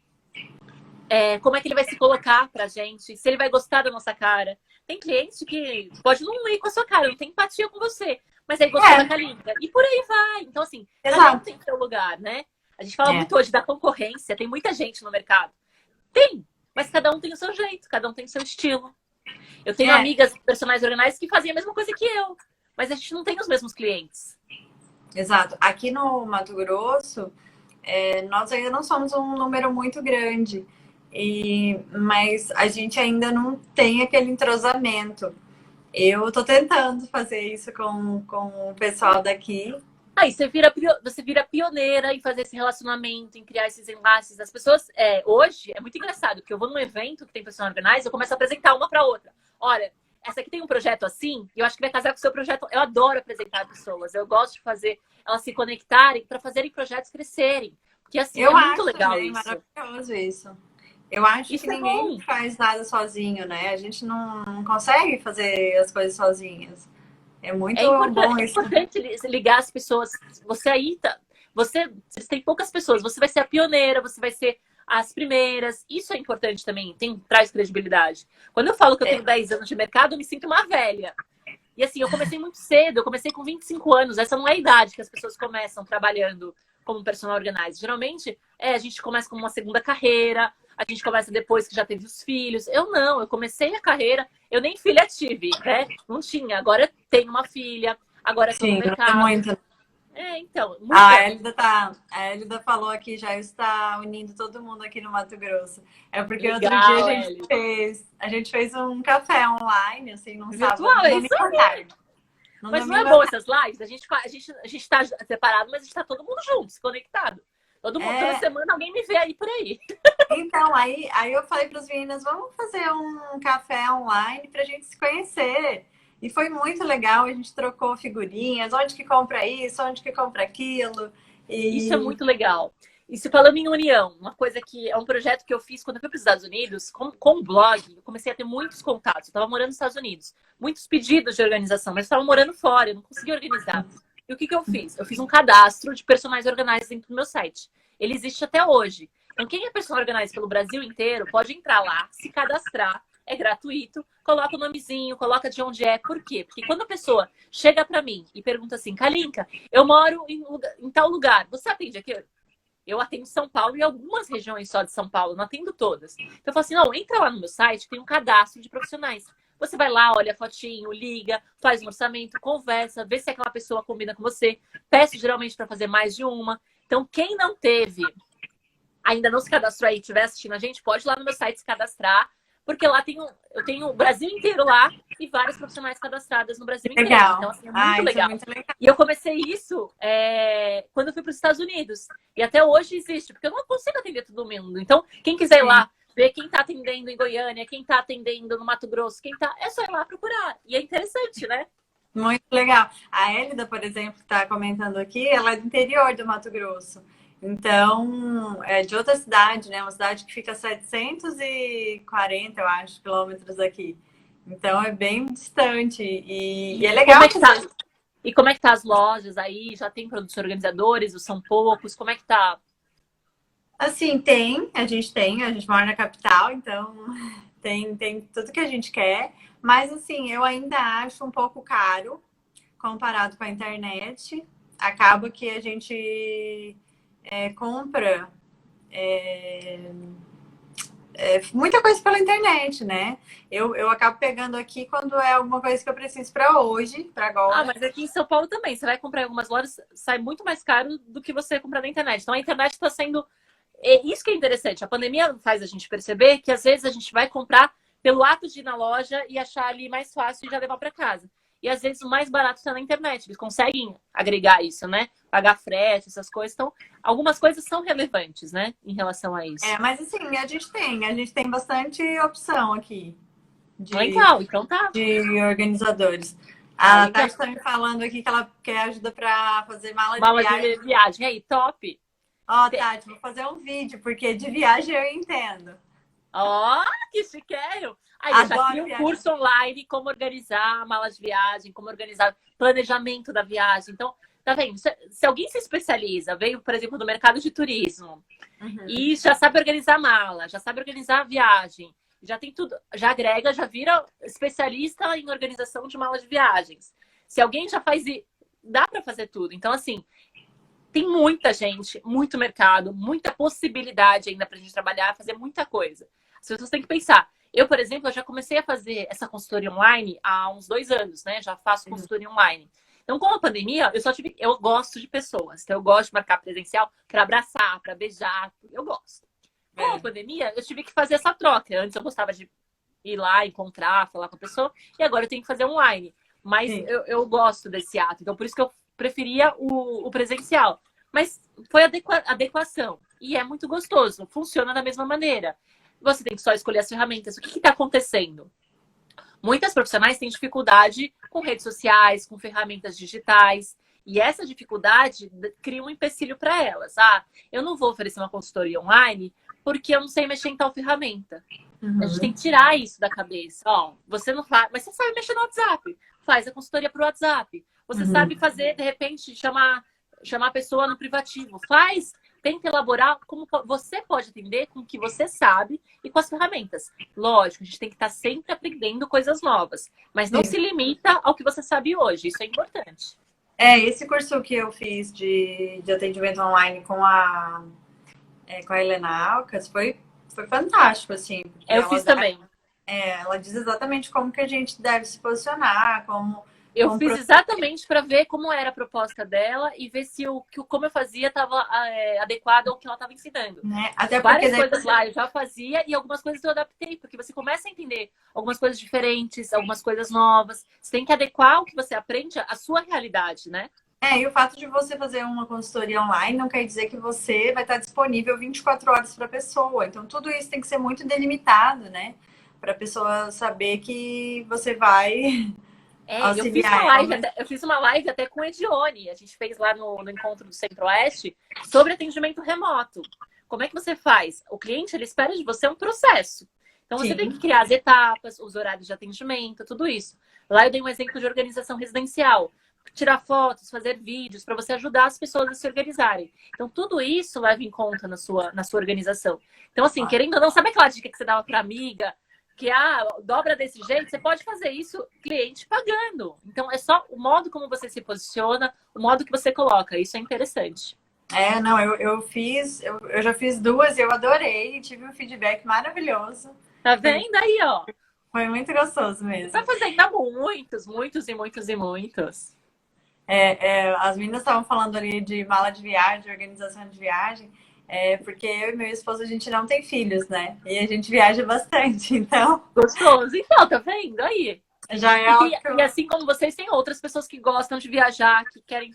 Como é que ele vai se colocar pra gente, se ele vai gostar da nossa cara. Tem cliente que pode não ir com a sua cara, não tem empatia com você, mas aí gostou da Kalinka. E por aí vai. Então, assim, cada um tem seu lugar, né? A gente fala muito hoje da concorrência, tem muita gente no mercado. Tem, mas cada um tem o seu jeito, cada um tem o seu estilo. Eu tenho amigas personagens organizadas que fazem a mesma coisa que eu, mas a gente não tem os mesmos clientes. Exato. Aqui no Mato Grosso, nós ainda não somos um número muito grande. Mas a gente ainda não tem aquele entrosamento. Eu tô tentando fazer isso com o pessoal daqui. Aí você vira pioneira em fazer esse relacionamento, em criar esses enlaces. As pessoas, hoje, é muito engraçado, porque eu vou num evento que tem pessoa organizada, eu começo a apresentar uma para outra. Olha, essa aqui tem um projeto assim, e eu acho que vai casar com o seu projeto. Eu adoro apresentar pessoas, eu gosto de fazer elas se conectarem para fazerem projetos crescerem. Porque assim, é muito legal isso. Maravilhoso isso. Eu acho que ninguém faz nada sozinho, né? A gente não consegue fazer as coisas sozinhas. É muito bom isso. É importante ligar as pessoas. Você tem poucas pessoas, você vai ser a pioneira, você vai ser as primeiras. Isso é importante também, traz credibilidade. Quando eu falo que eu tenho 10 anos de mercado, eu me sinto uma velha. E assim, eu comecei muito cedo, eu comecei com 25 anos. Essa não é a idade que as pessoas começam trabalhando como personal organizer. Geralmente, a gente começa com uma segunda carreira. a gente começa depois que já teve os filhos. Eu não, eu comecei a carreira, eu nem filha tive, né? Não tinha. Agora eu tenho uma filha, agora estou no Sim, é mercado. muito. Então, A muita. Elida tá, a Elida falou aqui, já está unindo todo mundo aqui no Mato Grosso. É porque outro dia Legal, Eli. a gente fez um café online, assim, num sábado, Virtual, no é isso domingo à aí. tarde. No Mas não é domingo à bom tarde. essas lives? A gente tá separado, mas a gente tá todo mundo junto, se conectado. Todo mundo, toda É, semana alguém me vê aí por aí. então, aí eu falei para as meninas, vamos fazer um café online para a gente se conhecer. E foi muito legal, a gente trocou figurinhas, onde que compra isso, onde que compra aquilo. Isso é E muito legal. E se falando em união, uma coisa que é um projeto que eu fiz quando eu fui para os Estados Unidos, com o blog, eu comecei a ter muitos contatos. Eu estava morando nos Estados Unidos, muitos pedidos de organização, mas eu estava morando fora, eu não conseguia organizar. E o que eu fiz? Eu fiz um cadastro de personagens organizados dentro do meu site. Ele existe até hoje. Então, quem é personal organizer pelo Brasil inteiro pode entrar lá, se cadastrar, é gratuito, coloca o nomezinho, coloca de onde é. Por quê? Porque quando a pessoa chega para mim e pergunta assim, Kalinka, eu moro em tal lugar, você atende aqui? Eu atendo São Paulo e algumas regiões só de São Paulo, não atendo todas. Então eu falo assim, não, entra lá no meu site, tem um cadastro de profissionais. Você vai lá, olha a fotinho, liga, faz um orçamento, conversa, vê se aquela pessoa combina com você. Peço geralmente para fazer mais de uma. Então, quem não teve, ainda não se cadastrou aí, estiver assistindo a gente, pode ir lá no meu site se cadastrar, porque lá eu tenho o Brasil inteiro lá e várias profissionais cadastradas no Brasil inteiro. Então, legal. assim, é Ah, muito isso é legal. muito legal. E eu comecei isso quando eu fui para os Estados Unidos. E até hoje existe, porque eu não consigo atender todo mundo. Então, quem quiser ir Sim. lá, ver quem está atendendo em Goiânia, quem está atendendo no Mato Grosso, é só ir lá procurar. E é interessante, né? Muito legal. A Hélida, por exemplo, que está comentando aqui, ela é do interior do Mato Grosso. Então, é de outra cidade, né? Uma cidade que fica a 740, eu acho, quilômetros daqui. Então, é bem distante. E é E como legal é que tá? fazer. E como é que tá as lojas aí? Já tem produtos organizadores? Ou são poucos? Como é que tá? Assim, a gente mora na capital, então tem tudo que a gente quer. Mas, assim, eu ainda acho um pouco caro comparado com a internet. Acaba que a gente compra muita coisa pela internet, né? Eu acabo pegando aqui quando é alguma coisa que eu preciso para hoje, para Ah, agora. mas aqui em São Paulo também. Você vai comprar em algumas lojas, sai muito mais caro do que você comprar na internet. Então a internet está sendo. Isso que é interessante. A pandemia faz a gente perceber que às vezes a gente vai comprar pelo ato de ir na loja e achar ali mais fácil e já levar para casa. E às vezes o mais barato está na internet. Eles conseguem agregar isso, né? Pagar frete, essas coisas. Então, algumas coisas são relevantes, né? Em relação a isso. Mas assim, a gente tem bastante opção aqui de, Legal, então tá. de organizadores. Ah, A legal. Tati está me falando aqui que ela quer ajuda para fazer mala de Mala viagem. de viagem. Aí, top. Ó, Tati, vou fazer um vídeo, porque de viagem eu entendo. Ó, que chiqueiro! Aí eu já Adoro crio um viajar. curso online como organizar a mala de viagem, como organizar planejamento da viagem. Então, tá vendo? Se alguém se especializa, veio, por exemplo, do mercado de turismo Uhum. e já sabe organizar a mala, já sabe organizar a viagem, já tem tudo, já agrega, já vira especialista em organização de malas de viagens. Se alguém já faz, dá para fazer tudo. Então, assim, tem muita gente, muito mercado, muita possibilidade ainda para a gente trabalhar, fazer muita coisa. As pessoas têm que pensar. Eu, por exemplo, eu já comecei a fazer essa consultoria online há uns 2 anos, né? Já faço consultoria online. Então, com a pandemia, eu gosto de pessoas. Então, eu gosto de marcar presencial para abraçar, para beijar. Eu gosto. Com a É. pandemia, eu tive que fazer essa troca. Antes eu gostava de ir lá, encontrar, falar com a pessoa. E agora eu tenho que fazer online. Mas Sim. eu gosto desse ato. Então, por isso que eu preferia o presencial. Mas foi adequação. E é muito gostoso. Funciona da mesma maneira. Você tem que só escolher as ferramentas. O que está acontecendo? Muitas profissionais têm dificuldade com redes sociais, com ferramentas digitais. E essa dificuldade cria um empecilho para elas. Ah, eu não vou oferecer uma consultoria online porque eu não sei mexer em tal ferramenta. A gente tem Uhum. que tirar isso da cabeça. Ó, você não faz, mas você sabe mexer no WhatsApp. Faz a consultoria pro WhatsApp. Você sabe Uhum. fazer, de repente, chamar a pessoa no privativo. Faz, tenta elaborar como você pode atender com o que você sabe e com as ferramentas. Lógico, a gente tem que estar sempre aprendendo coisas novas, mas não se Sim. limita ao que você sabe hoje. Isso é importante. Esse curso que eu fiz de atendimento online com a Helena Alcas foi fantástico, assim, porque Eu fiz também. ela diz exatamente como que a gente deve se posicionar, Eu como fiz exatamente para ver como era a proposta dela e ver se como eu fazia estava adequado ao que ela estava ensinando. né? Até porque Várias daí coisas lá eu já fazia e algumas coisas eu adaptei, porque você começa a entender algumas coisas diferentes, algumas coisas novas. Você tem que adequar o que você aprende à sua realidade, né? e o fato de você fazer uma consultoria online não quer dizer que você vai estar disponível 24 horas para a pessoa. Então, tudo isso tem que ser muito delimitado, né? Para a pessoa saber que você vai Eu fiz auxiliar uma ela. live até, eu fiz uma live até com a Edione. A gente fez lá no encontro do Centro-Oeste sobre atendimento remoto. Como é que você faz? O cliente ele espera de você um processo. Então você tem que Sim, criar as etapas, os horários de atendimento, tudo isso. Lá eu dei um exemplo de organização residencial. Tirar fotos, fazer vídeos, para você ajudar as pessoas a se organizarem. Então, tudo isso leva em conta na sua organização. Então, assim, querendo ou não, sabe aquela dica que você dava para amiga? Que dobra desse jeito, você pode fazer isso cliente pagando. Então, é só o modo como você se posiciona, o modo que você coloca. Isso é interessante. não, eu já fiz duas e eu adorei, tive um feedback maravilhoso. Tá vendo aí, ó? Foi muito gostoso Você vai mesmo. fazer ainda muitos, muitos e muitos e muitos. As meninas estavam falando ali de mala de viagem, organização de viagem, porque eu e meu esposo a gente não tem filhos, né? E a gente viaja bastante, então Gostoso. Então, tá vendo aí? já é algo que E assim como vocês, tem outras pessoas que gostam de viajar, querem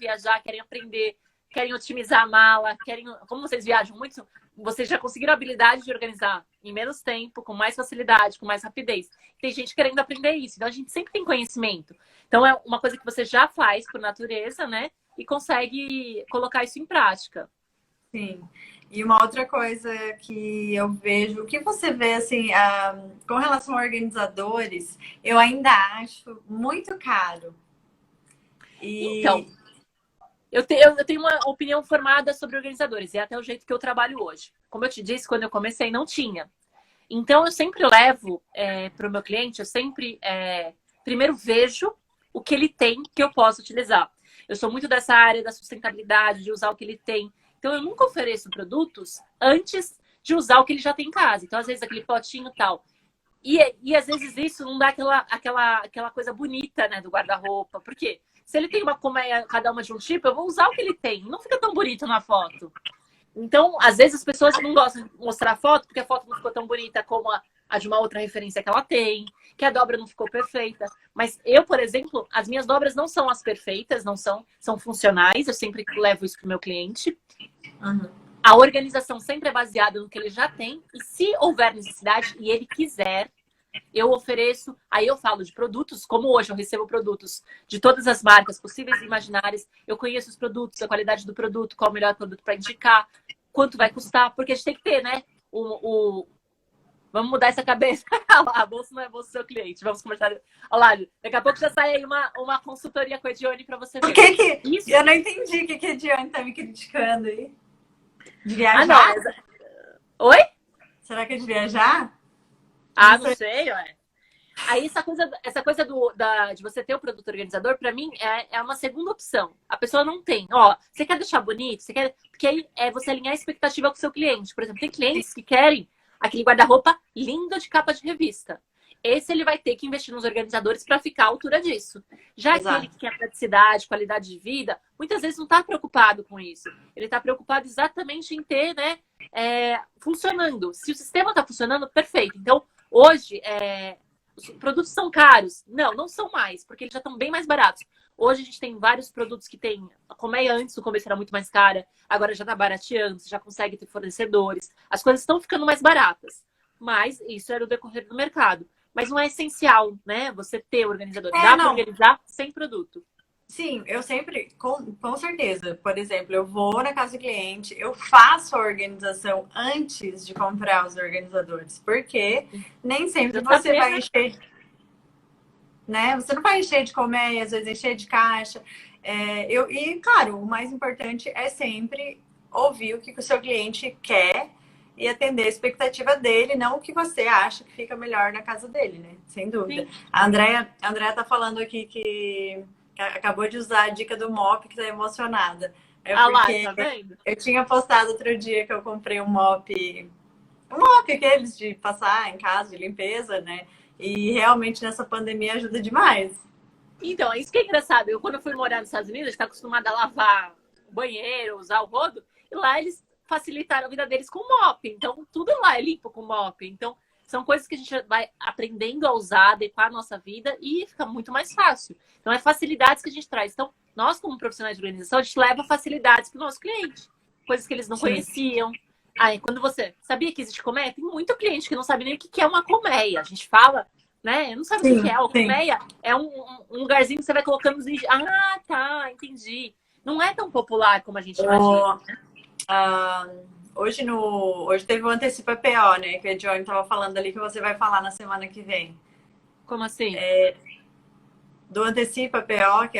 aprender, querem otimizar a mala, querem. Como vocês viajam muito, vocês já conseguiram a habilidade de organizar em menos tempo, com mais facilidade, com mais rapidez. Tem gente querendo aprender isso. Então a gente sempre tem conhecimento. Então é uma coisa que você já faz por natureza, né? E consegue colocar isso em prática. sim. E uma outra coisa que eu vejo, o que você vê assim, com relação a organizadores, eu ainda acho muito caro. Então, E eu tenho uma opinião formada sobre organizadores, e é até o jeito que eu trabalho hoje. Como eu te disse, quando eu comecei, não tinha. Então, eu sempre levo para o meu cliente, eu sempre primeiro vejo o que ele tem que eu posso utilizar. Eu sou muito dessa área da sustentabilidade, de usar o que ele tem. Então, eu nunca ofereço produtos antes de usar o que ele já tem em casa. Então, às vezes, aquele potinho e tal. E às vezes isso não dá aquela coisa bonita, né, do guarda-roupa. Por quê? Se ele tem uma colmeia, cada uma de um tipo, eu vou usar o que ele tem. Não fica tão bonito na foto. Então, às vezes as pessoas não gostam de mostrar a foto porque a foto não ficou tão bonita como a de uma outra referência que ela tem, que a dobra não ficou perfeita. Mas eu, por exemplo, as minhas dobras não são as perfeitas, não são funcionais. Eu sempre levo isso para o meu cliente. uhum. A organização sempre é baseada no que ele já tem. E se houver necessidade e ele quiser, eu ofereço. Aí eu falo de produtos, como hoje eu recebo produtos de todas as marcas possíveis e imaginárias. Eu conheço os produtos, a qualidade do produto, qual o melhor produto para indicar, quanto vai custar, porque a gente tem que ter, né? Vamos mudar essa cabeça. A bolsa não é bolsa do seu cliente. Vamos conversar. Olha lá, daqui a pouco já sai aí uma consultoria com a Edione para você ver. Por que Isso. eu não entendi o que a Diane tá me criticando aí? De Não. viajar? Oi? Será que é de viajar? Não sei, ué. Aí essa coisa de você ter o produto organizador, para mim, é uma segunda opção. A pessoa não tem. Ó, você quer deixar bonito? Você quer. Porque aí é você alinhar a expectativa com o seu cliente. Por exemplo, tem clientes que querem aquele guarda-roupa lindo de capa de revista. Esse ele vai ter que investir nos organizadores para ficar à altura disso. Já aquele que quer praticidade, qualidade de vida, muitas vezes não está preocupado com isso. Ele está preocupado exatamente em ter, né, funcionando. Se o sistema está funcionando, perfeito. Então, hoje, os produtos são caros? Não são mais, porque eles já estão bem mais baratos. Hoje a gente tem vários produtos que tem. A colmeia antes no começo era muito mais cara, agora já está barateando, você já consegue ter fornecedores. As coisas estão ficando mais baratas. Mas isso era o decorrer do mercado. Mas não é essencial, né? Você ter organizador. Dá para organizar sem produto. Sim, eu sempre, com certeza. Por exemplo, eu vou na casa do cliente, eu faço a organização antes de comprar os organizadores, porque nem sempre você vai encher, né? Você não vai encher de colmeia, às vezes encher de caixa. E, claro, o mais importante é sempre ouvir o que o seu cliente quer e atender a expectativa dele, não o que você acha que fica melhor na casa dele, né? Sem dúvida. Sim. A Andrea tá falando aqui que acabou de usar a dica do mop, que tá emocionada. Lá, tá vendo? Eu tinha postado outro dia que eu comprei um mop um mop aqueles de passar em casa, de limpeza, né? E realmente nessa pandemia ajuda demais. Então, isso que é engraçado. Quando eu fui morar nos Estados Unidos, a gente tá acostumada a lavar o banheiro, usar o rodo, e lá eles facilitaram a vida deles com mop. Então, tudo lá é limpo com mop. Então, são coisas que a gente vai aprendendo a usar, adequar a nossa vida e fica muito mais fácil. Então, é facilidades que a gente traz. Então, nós, como profissionais de organização, a gente leva facilidades para o nosso cliente. Coisas que eles não Sim. conheciam. Aí, quando você sabia que existe colmeia, tem muito cliente que não sabe nem o que é uma colmeia. A gente fala, né? Não sabe o que é. A colmeia é um lugarzinho que você vai colocando os... Ah, tá, entendi. Não é tão popular como a gente imagina. Hoje teve o Antecipa PO, né? Que a Johnny estava falando ali que você vai falar na semana que vem. Como assim? Do Antecipa PO, que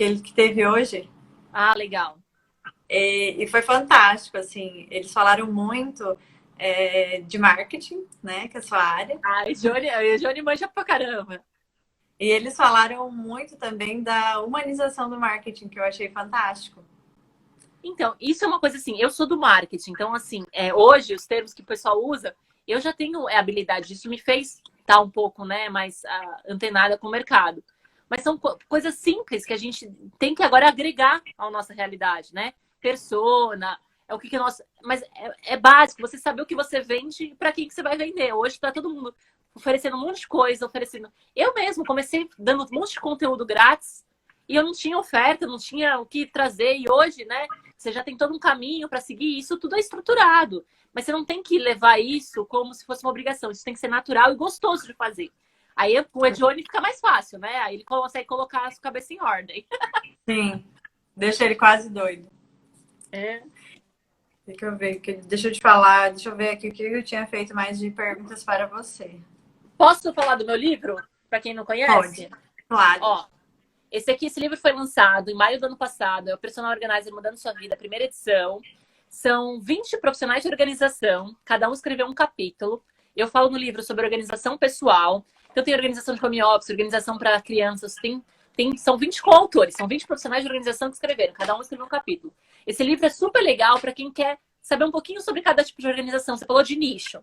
é que teve hoje. Ah, legal. E foi fantástico, assim. Eles falaram muito de marketing, né? Que é a sua área. Ah, o Johnny manja pra caramba. E eles falaram muito também da humanização do marketing, que eu achei fantástico. Então, isso é uma coisa assim, eu sou do marketing, então assim, hoje os termos que o pessoal usa, eu já tenho habilidade, isso me fez estar um pouco, né, mais antenada com o mercado. Mas são coisas simples que a gente tem que agora agregar à nossa realidade, né? Persona, é o que nós... Mas é básico, você saber o que você vende e para quem que você vai vender. Hoje está todo mundo oferecendo um monte de coisa, oferecendo... Eu mesmo comecei dando um monte de conteúdo grátis e eu não tinha oferta, não tinha o que trazer. E hoje, né, você já tem todo um caminho para seguir. Isso tudo é estruturado. Mas você não tem que levar isso como se fosse uma obrigação. Isso tem que ser natural e gostoso de fazer. Aí o Edione fica mais fácil, né? Aí ele consegue colocar a sua cabeça em ordem. Sim, deixa ele quase doido. É. Deixa eu ver, deixa eu te falar, deixa eu ver aqui o que eu tinha feito mais de perguntas para você. Posso falar do meu livro? Para quem não conhece? Pode, claro. Ó, esse livro foi lançado em maio do ano passado. É o Personal Organizer Mudando Sua Vida, primeira edição. São 20 profissionais de organização, cada um escreveu um capítulo. Eu falo no livro sobre organização pessoal. Então, tem organização de home office, organização para crianças. São 20 coautores, são 20 profissionais de organização que escreveram. Cada um escreveu um capítulo. Esse livro é super legal para quem quer saber um pouquinho sobre cada tipo de organização. Você falou de nicho.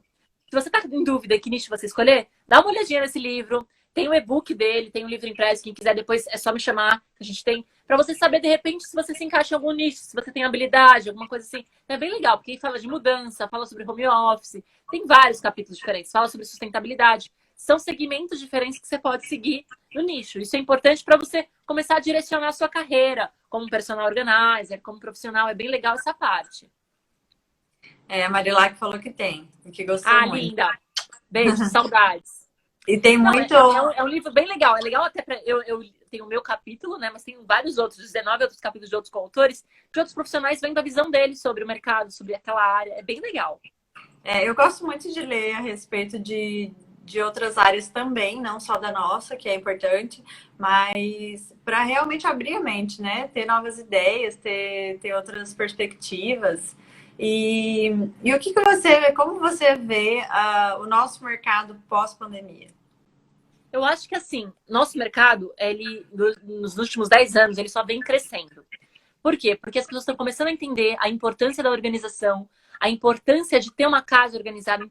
Se você está em dúvida que nicho você escolher, dá uma olhadinha nesse livro. Tem o e-book dele, tem o livro impresso. Quem quiser depois é só me chamar, que a gente tem. Para você saber, de repente, se você se encaixa em algum nicho, se você tem habilidade, alguma coisa assim. É bem legal, porque fala de mudança, fala sobre home office. Tem vários capítulos diferentes. Fala sobre sustentabilidade. São segmentos diferentes que você pode seguir no nicho. Isso é importante para você começar a direcionar a sua carreira como personal organizer, como profissional. É bem legal essa parte. A Marilac falou que tem, que gostou muito. Linda! Beijo, saudades. E tem muito... É um livro bem legal. É legal até para... Eu tenho o meu capítulo, né? Mas tem vários outros, 19 outros capítulos de outros coautores, de outros profissionais vendo a visão deles sobre o mercado, sobre aquela área. É bem legal. Eu gosto muito de ler a respeito de outras áreas também, não só da nossa, que é importante, mas para realmente abrir a mente, né? Ter novas ideias, ter outras perspectivas. E o que como você vê o nosso mercado pós-pandemia? Eu acho que assim, nosso mercado, nos últimos 10 anos, ele só vem crescendo. Por quê? Porque as pessoas estão começando a entender a importância da organização, a importância de ter uma casa organizada, a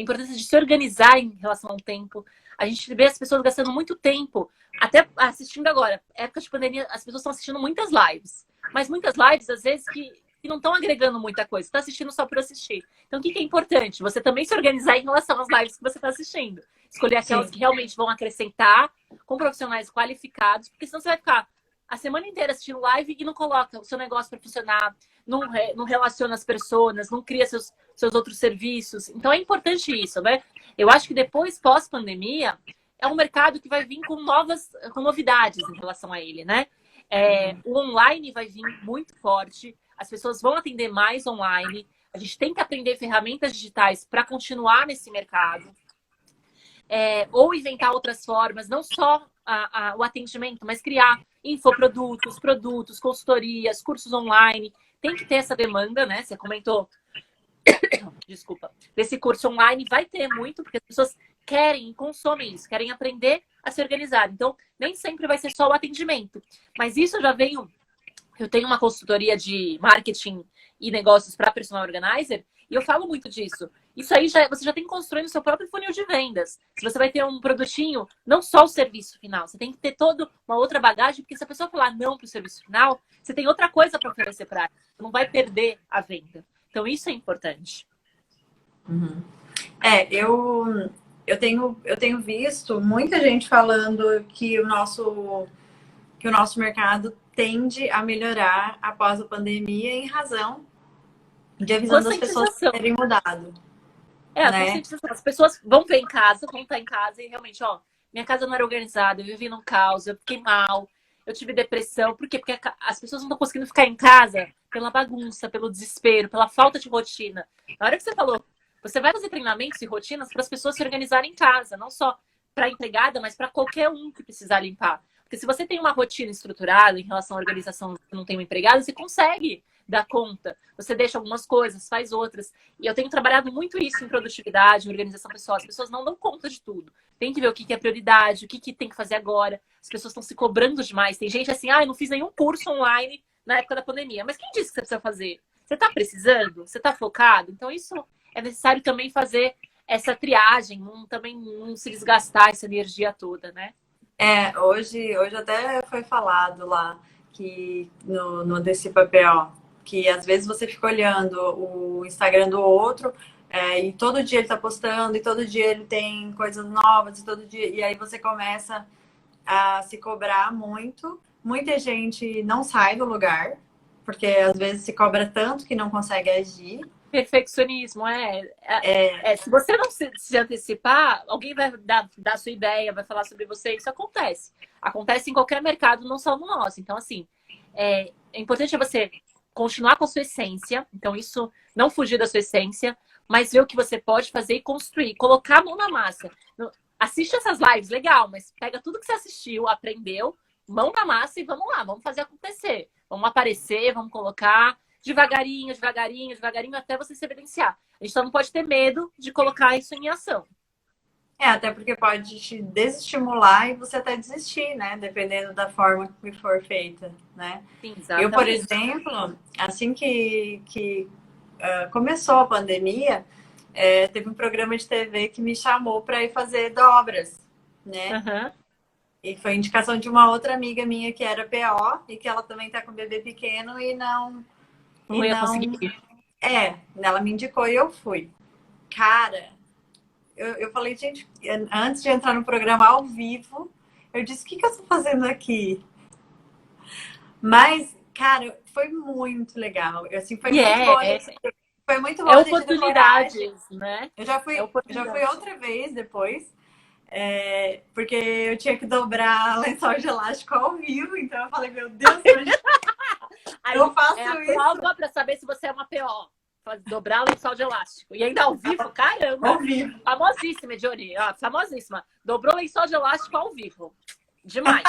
importância de se organizar em relação ao tempo. A gente vê as pessoas gastando muito tempo, até assistindo agora. Época de pandemia, as pessoas estão assistindo muitas lives. Mas muitas lives, às vezes, que não estão agregando muita coisa. Você está assistindo só por assistir. Então, o que é importante? Você também se organizar em relação às lives que você está assistindo. Escolher aquelas que realmente vão acrescentar, com profissionais qualificados, porque senão você vai ficar a semana inteira assistindo live e não coloca o seu negócio para funcionar, não relaciona as pessoas, não cria seus outros serviços. Então, é importante isso, né? Eu acho que depois, pós-pandemia, é um mercado que vai vir com novidades em relação a ele, né? O online vai vir muito forte, as pessoas vão atender mais online, a gente tem que aprender ferramentas digitais para continuar nesse mercado, ou inventar outras formas, não só o atendimento, mas criar infoprodutos, produtos, consultorias, cursos online. Tem que ter essa demanda, né? Você comentou, desculpa, desse curso online vai ter muito, porque as pessoas querem e consomem isso, querem aprender a se organizar. Então, nem sempre vai ser só o atendimento. Mas isso eu tenho uma consultoria de marketing e negócios para personal organizer, E eu falo muito disso. Isso aí você já tem que construir o seu próprio funil de vendas. Se você vai ter um produtinho, não só o serviço final, você tem que ter toda uma outra bagagem, porque se a pessoa falar não para o serviço final, você tem outra coisa para oferecer para ela. Você não vai perder a venda. Então, isso é importante. Uhum. Eu tenho visto muita gente falando que o nosso mercado tende a melhorar após a pandemia em razão de a visão das pessoas terem mudado. A né? conscientização. As pessoas vão ver em casa, vão estar em casa e realmente, ó, minha casa não era organizada, eu vivi num caos, eu fiquei mal, eu tive depressão. Por quê? Porque as pessoas não estão conseguindo ficar em casa pela bagunça, pelo desespero, pela falta de rotina. Na hora que você falou, você vai fazer treinamentos e rotinas para as pessoas se organizarem em casa, não só para a empregada, mas para qualquer um que precisar limpar. Porque se você tem uma rotina estruturada em relação à organização, não tem uma empregada, você consegue dar conta. Você deixa algumas coisas, faz outras. E eu tenho trabalhado muito isso em produtividade, em organização pessoal. As pessoas não dão conta de tudo. Tem que ver o que é prioridade, o que tem que fazer agora. As pessoas estão se cobrando demais. Tem gente assim, eu não fiz nenhum curso online na época da pandemia. Mas quem disse que você precisa fazer? Você está precisando? Você está focado? Então, isso é necessário também fazer essa triagem, também não se desgastar essa energia toda, né? Hoje até foi falado lá que no Antecipa PO, que às vezes você fica olhando o Instagram do outro e todo dia ele tá postando, e todo dia ele tem coisas novas, e aí você começa a se cobrar muito. Muita gente não sai do lugar, porque às vezes se cobra tanto que não consegue agir. Perfeccionismo, se você não se antecipar, alguém vai dar sua ideia, vai falar sobre você, isso acontece. Acontece em qualquer mercado, não só no nosso. Então, assim, é importante você continuar com a sua essência, então isso, não fugir da sua essência, mas ver o que você pode fazer e construir, colocar a mão na massa. Assiste essas lives, legal, mas pega tudo que você assistiu, aprendeu, mão na massa e vamos lá, vamos fazer acontecer. Vamos aparecer, vamos colocar devagarinho, devagarinho, devagarinho, até você se evidenciar. A gente só não pode ter medo de colocar isso em ação. Até porque pode te desestimular e você até desistir, né? Dependendo da forma que for feita, né? Sim, eu, por exemplo, assim que começou a pandemia, teve um programa de TV que me chamou para ir fazer dobras, né? Uhum. E foi indicação de uma outra amiga minha que era PO e que ela também tá com um bebê pequeno e não ia conseguir. Ela me indicou e eu fui. Cara, eu falei, gente, antes de entrar no programa ao vivo, eu disse, o que eu tô fazendo aqui? Mas, cara, foi muito legal. Assim, foi muito bom. Foi muito bom. Oportunidades, né? Eu já fui outra vez depois, porque eu tinha que dobrar lençol de elástico ao vivo, então eu falei, meu Deus, eu faço isso. Prova pra saber se você é uma PO. Dobrar o lençol de elástico. E ainda ao vivo, caramba. Ao vivo. Famosíssima, Johnny. Famosíssima. Dobrou o lençol de elástico ao vivo. Demais.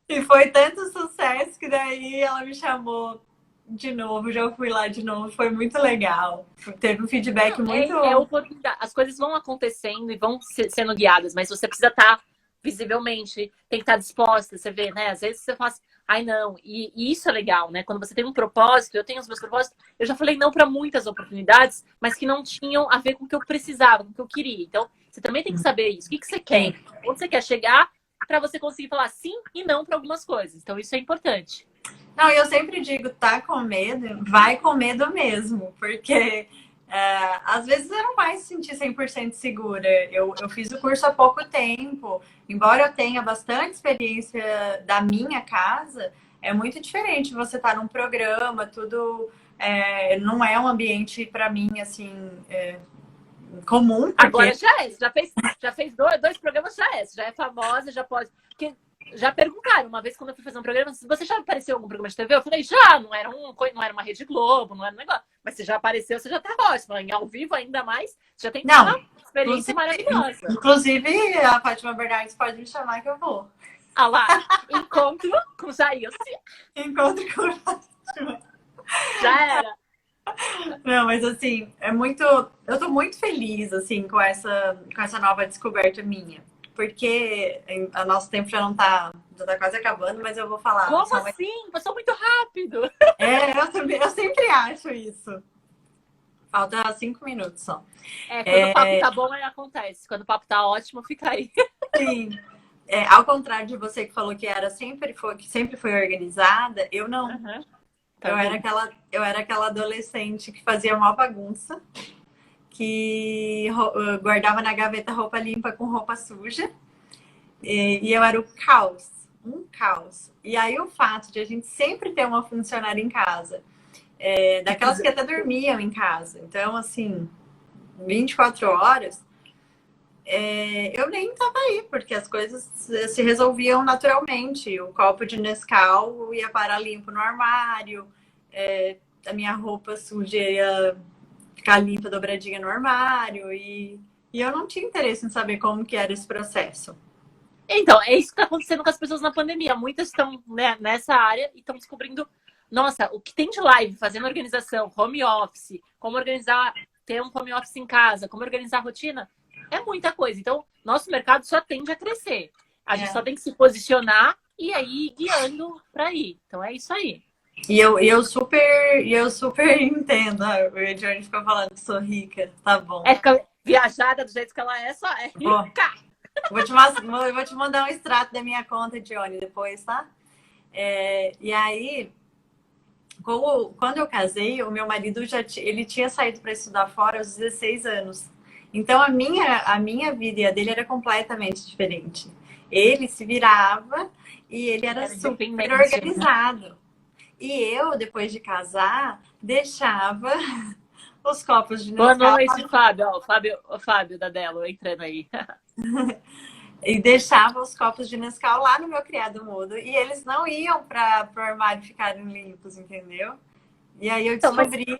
E foi tanto sucesso que daí ela me chamou de novo. Já fui lá de novo. Foi muito legal. Teve um feedback muito... oportunidade. As coisas vão acontecendo e vão sendo guiadas, mas você precisa estar visivelmente, tem que estar disposta. Você vê, né? Às vezes você fala assim, ai, não. E isso é legal, né? Você tem um propósito, eu tenho os meus propósitos. Eu já falei não para muitas oportunidades, mas que não tinham a ver com o que eu precisava, com o que eu queria. Então, você também tem que saber isso. O que você quer? Onde você quer chegar para você conseguir falar sim e não para algumas coisas. Então, isso é importante. Não, eu sempre digo, tá com medo? Vai com medo mesmo. Porque... às vezes você não vai se sentir 100% segura. Eu fiz o curso há pouco tempo. Embora eu tenha bastante experiência da minha casa, é muito diferente você estar num programa, tudo... não é um ambiente, para mim, assim, comum. Porque... Agora já fez dois programas, já é famosa, já pode... Porque... Já perguntaram uma vez quando eu fui fazer um programa, se você já apareceu em algum programa de TV? Eu falei, já, não era uma Rede Globo, não era um negócio. Mas você já apareceu, você já tá ótimo. Em ao vivo, ainda mais, você já tem uma experiência maravilhosa. Inclusive, a Fátima Bernardes pode me chamar que eu vou. Lá, encontro com Jailson. Encontro com Fátima. Já era. Não, mas assim, eu tô muito feliz, assim, com essa nova descoberta minha. Porque o nosso tempo já tá quase acabando, mas eu vou falar. Como assim? Passou muito rápido. Eu sempre acho isso. Falta 5 minutos só. Quando o papo tá bom, aí acontece. Quando o papo tá ótimo, fica aí. Sim. Ao contrário de você que falou que sempre foi organizada, eu não. Uhum. Tá Eu era aquela adolescente que fazia uma bagunça, que guardava na gaveta roupa limpa com roupa suja. E eu era o caos, um caos. E aí o fato de a gente sempre ter uma funcionária em casa, daquelas que até dormiam em casa. Então, assim, 24 horas, eu nem tava aí, porque as coisas se resolviam naturalmente. O copo de Nescau ia parar limpo no armário, a minha roupa suja ia ficar limpa, dobradinha no armário, e eu não tinha interesse em saber como que era esse processo. Então, é isso que está acontecendo com as pessoas na pandemia. Muitas estão, né, nessa área e estão descobrindo, nossa, o que tem de live, fazendo organização, home office, como organizar, ter um home office em casa, como organizar a rotina, é muita coisa. Então, nosso mercado só tende a crescer. A gente só tem que se posicionar e aí ir guiando para ir. Então, é isso aí. E eu super entendo. O Edione ficou falando que sou rica, tá bom. Fica viajada do jeito que ela é, só é rica. Vou te mandar um extrato da minha conta, Edione, depois, tá? E aí, quando eu casei, o meu marido ele tinha saído para estudar fora aos 16 anos. Então, a minha vida e a dele era completamente diferente. Ele se virava e ele era super organizado. E eu, depois de casar, deixava os copos de Nescau. Boa noite, Fábio. O Fábio da Delo entrando aí. E deixava os copos de Nescau lá no meu criado mudo. E eles não iam para o armário ficarem limpos, entendeu? E aí eu descobri... Então,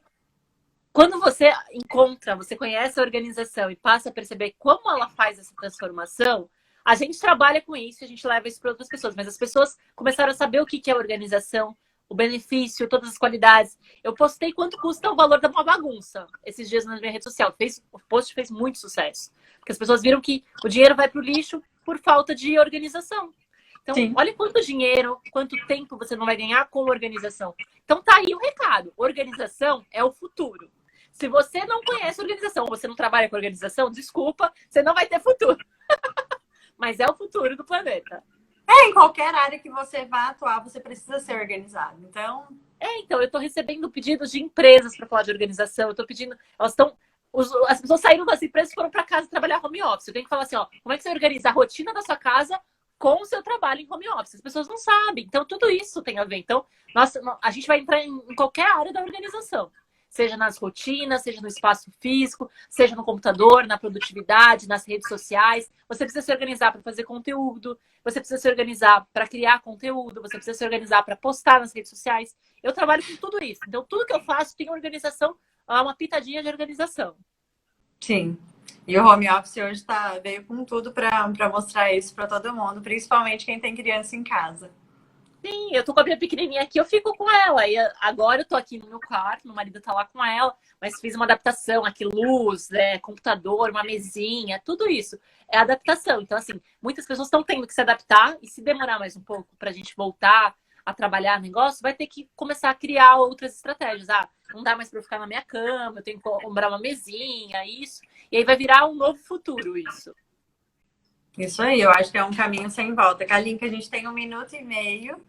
quando você encontra, você conhece a organização e passa a perceber como ela faz essa transformação, a gente trabalha com isso, a gente leva isso para outras pessoas. Mas as pessoas começaram a saber o que é organização, o benefício, todas as qualidades. Eu postei quanto custa o valor da uma bagunça esses dias na minha rede social. O post fez muito sucesso. Porque as pessoas viram que o dinheiro vai para o lixo por falta de organização. Então, sim, olha quanto dinheiro, quanto tempo você não vai ganhar com organização. Então, tá aí o recado. Organização é o futuro. Se você não conhece organização, ou você não trabalha com organização, desculpa, você não vai ter futuro. Mas é o futuro do planeta. Em qualquer área que você vá atuar, você precisa ser organizado. Então, eu estou recebendo pedidos de empresas para falar de organização. Eu estou pedindo, as pessoas saíram das empresas e foram para casa trabalhar home office. Eu tenho que falar assim, como é que você organiza a rotina da sua casa com o seu trabalho em home office? As pessoas não sabem. Então, tudo isso tem a ver. Então, a gente vai entrar em qualquer área da organização. Seja nas rotinas, seja no espaço físico, seja no computador, na produtividade, nas redes sociais. Você precisa se organizar para fazer conteúdo, você precisa se organizar para criar conteúdo, você precisa se organizar para postar nas redes sociais. Eu trabalho com tudo isso. Então, tudo que eu faço tem organização, uma pitadinha de organização. Sim. E o home office hoje veio com tudo para mostrar isso para todo mundo, principalmente quem tem criança em casa. Sim, eu tô com a minha pequenininha aqui, eu fico com ela. E agora eu tô aqui no meu quarto, meu marido tá lá com ela, mas fiz uma adaptação aqui, luz, computador, uma mesinha, tudo isso. É adaptação. Então, assim, muitas pessoas estão tendo que se adaptar e se demorar mais um pouco pra gente voltar a trabalhar no negócio, vai ter que começar a criar outras estratégias. Não dá mais pra eu ficar na minha cama, eu tenho que comprar uma mesinha, isso. E aí vai virar um novo futuro isso. Isso aí, eu acho que é um caminho sem volta. Kalinka, a gente tem 1 minuto e meio.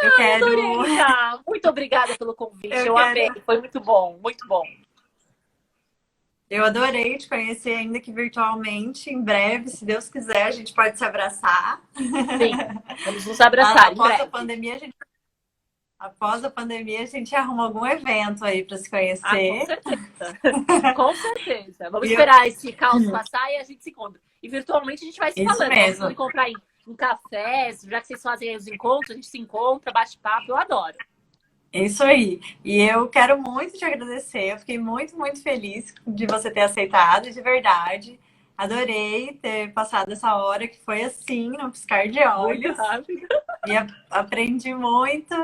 Eu quero... Adorei, tá? Muito obrigada pelo convite. Eu amei, foi muito bom, muito bom. Eu adorei te conhecer, ainda que virtualmente. Em breve, se Deus quiser, a gente pode se abraçar. Sim, vamos nos abraçar. Após a pandemia, a gente arruma algum evento aí para se conhecer. Com certeza. Com certeza. Vamos esperar esse caos passar e a gente se encontra. E virtualmente a gente vai se falando. Mesmo. Vamos encontrar em cafés, já que vocês fazem os encontros, a gente se encontra, bate papo, eu adoro. Isso aí. E eu quero muito te agradecer. Eu fiquei muito, muito feliz de você ter aceitado, de verdade. Adorei ter passado essa hora que foi assim, no piscar de olhos. Muito rápido. E aprendi muito.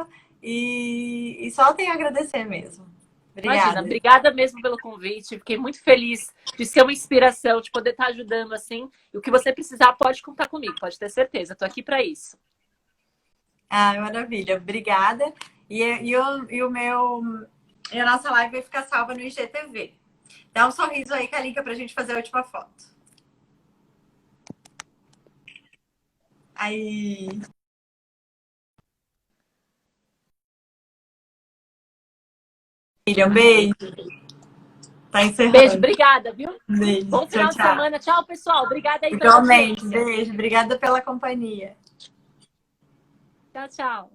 E só tenho a agradecer mesmo. Obrigada. Imagina, obrigada mesmo pelo convite. Fiquei muito feliz de ser uma inspiração, de poder estar ajudando assim. E o que você precisar, pode contar comigo, pode ter certeza. Estou aqui para isso. Maravilha. Obrigada. E a nossa live vai ficar salva no IGTV. Dá um sorriso aí, Kalinka, pra gente fazer a última foto. Aí. Filha, um beijo. Tá Beijo, encerrando. obrigada, viu? Beijo. Bom Tchau, final de tchau. semana. Tchau, pessoal. Obrigada aí pela Igualmente. audiência. Beijo. Obrigada pela companhia. Tchau, tchau.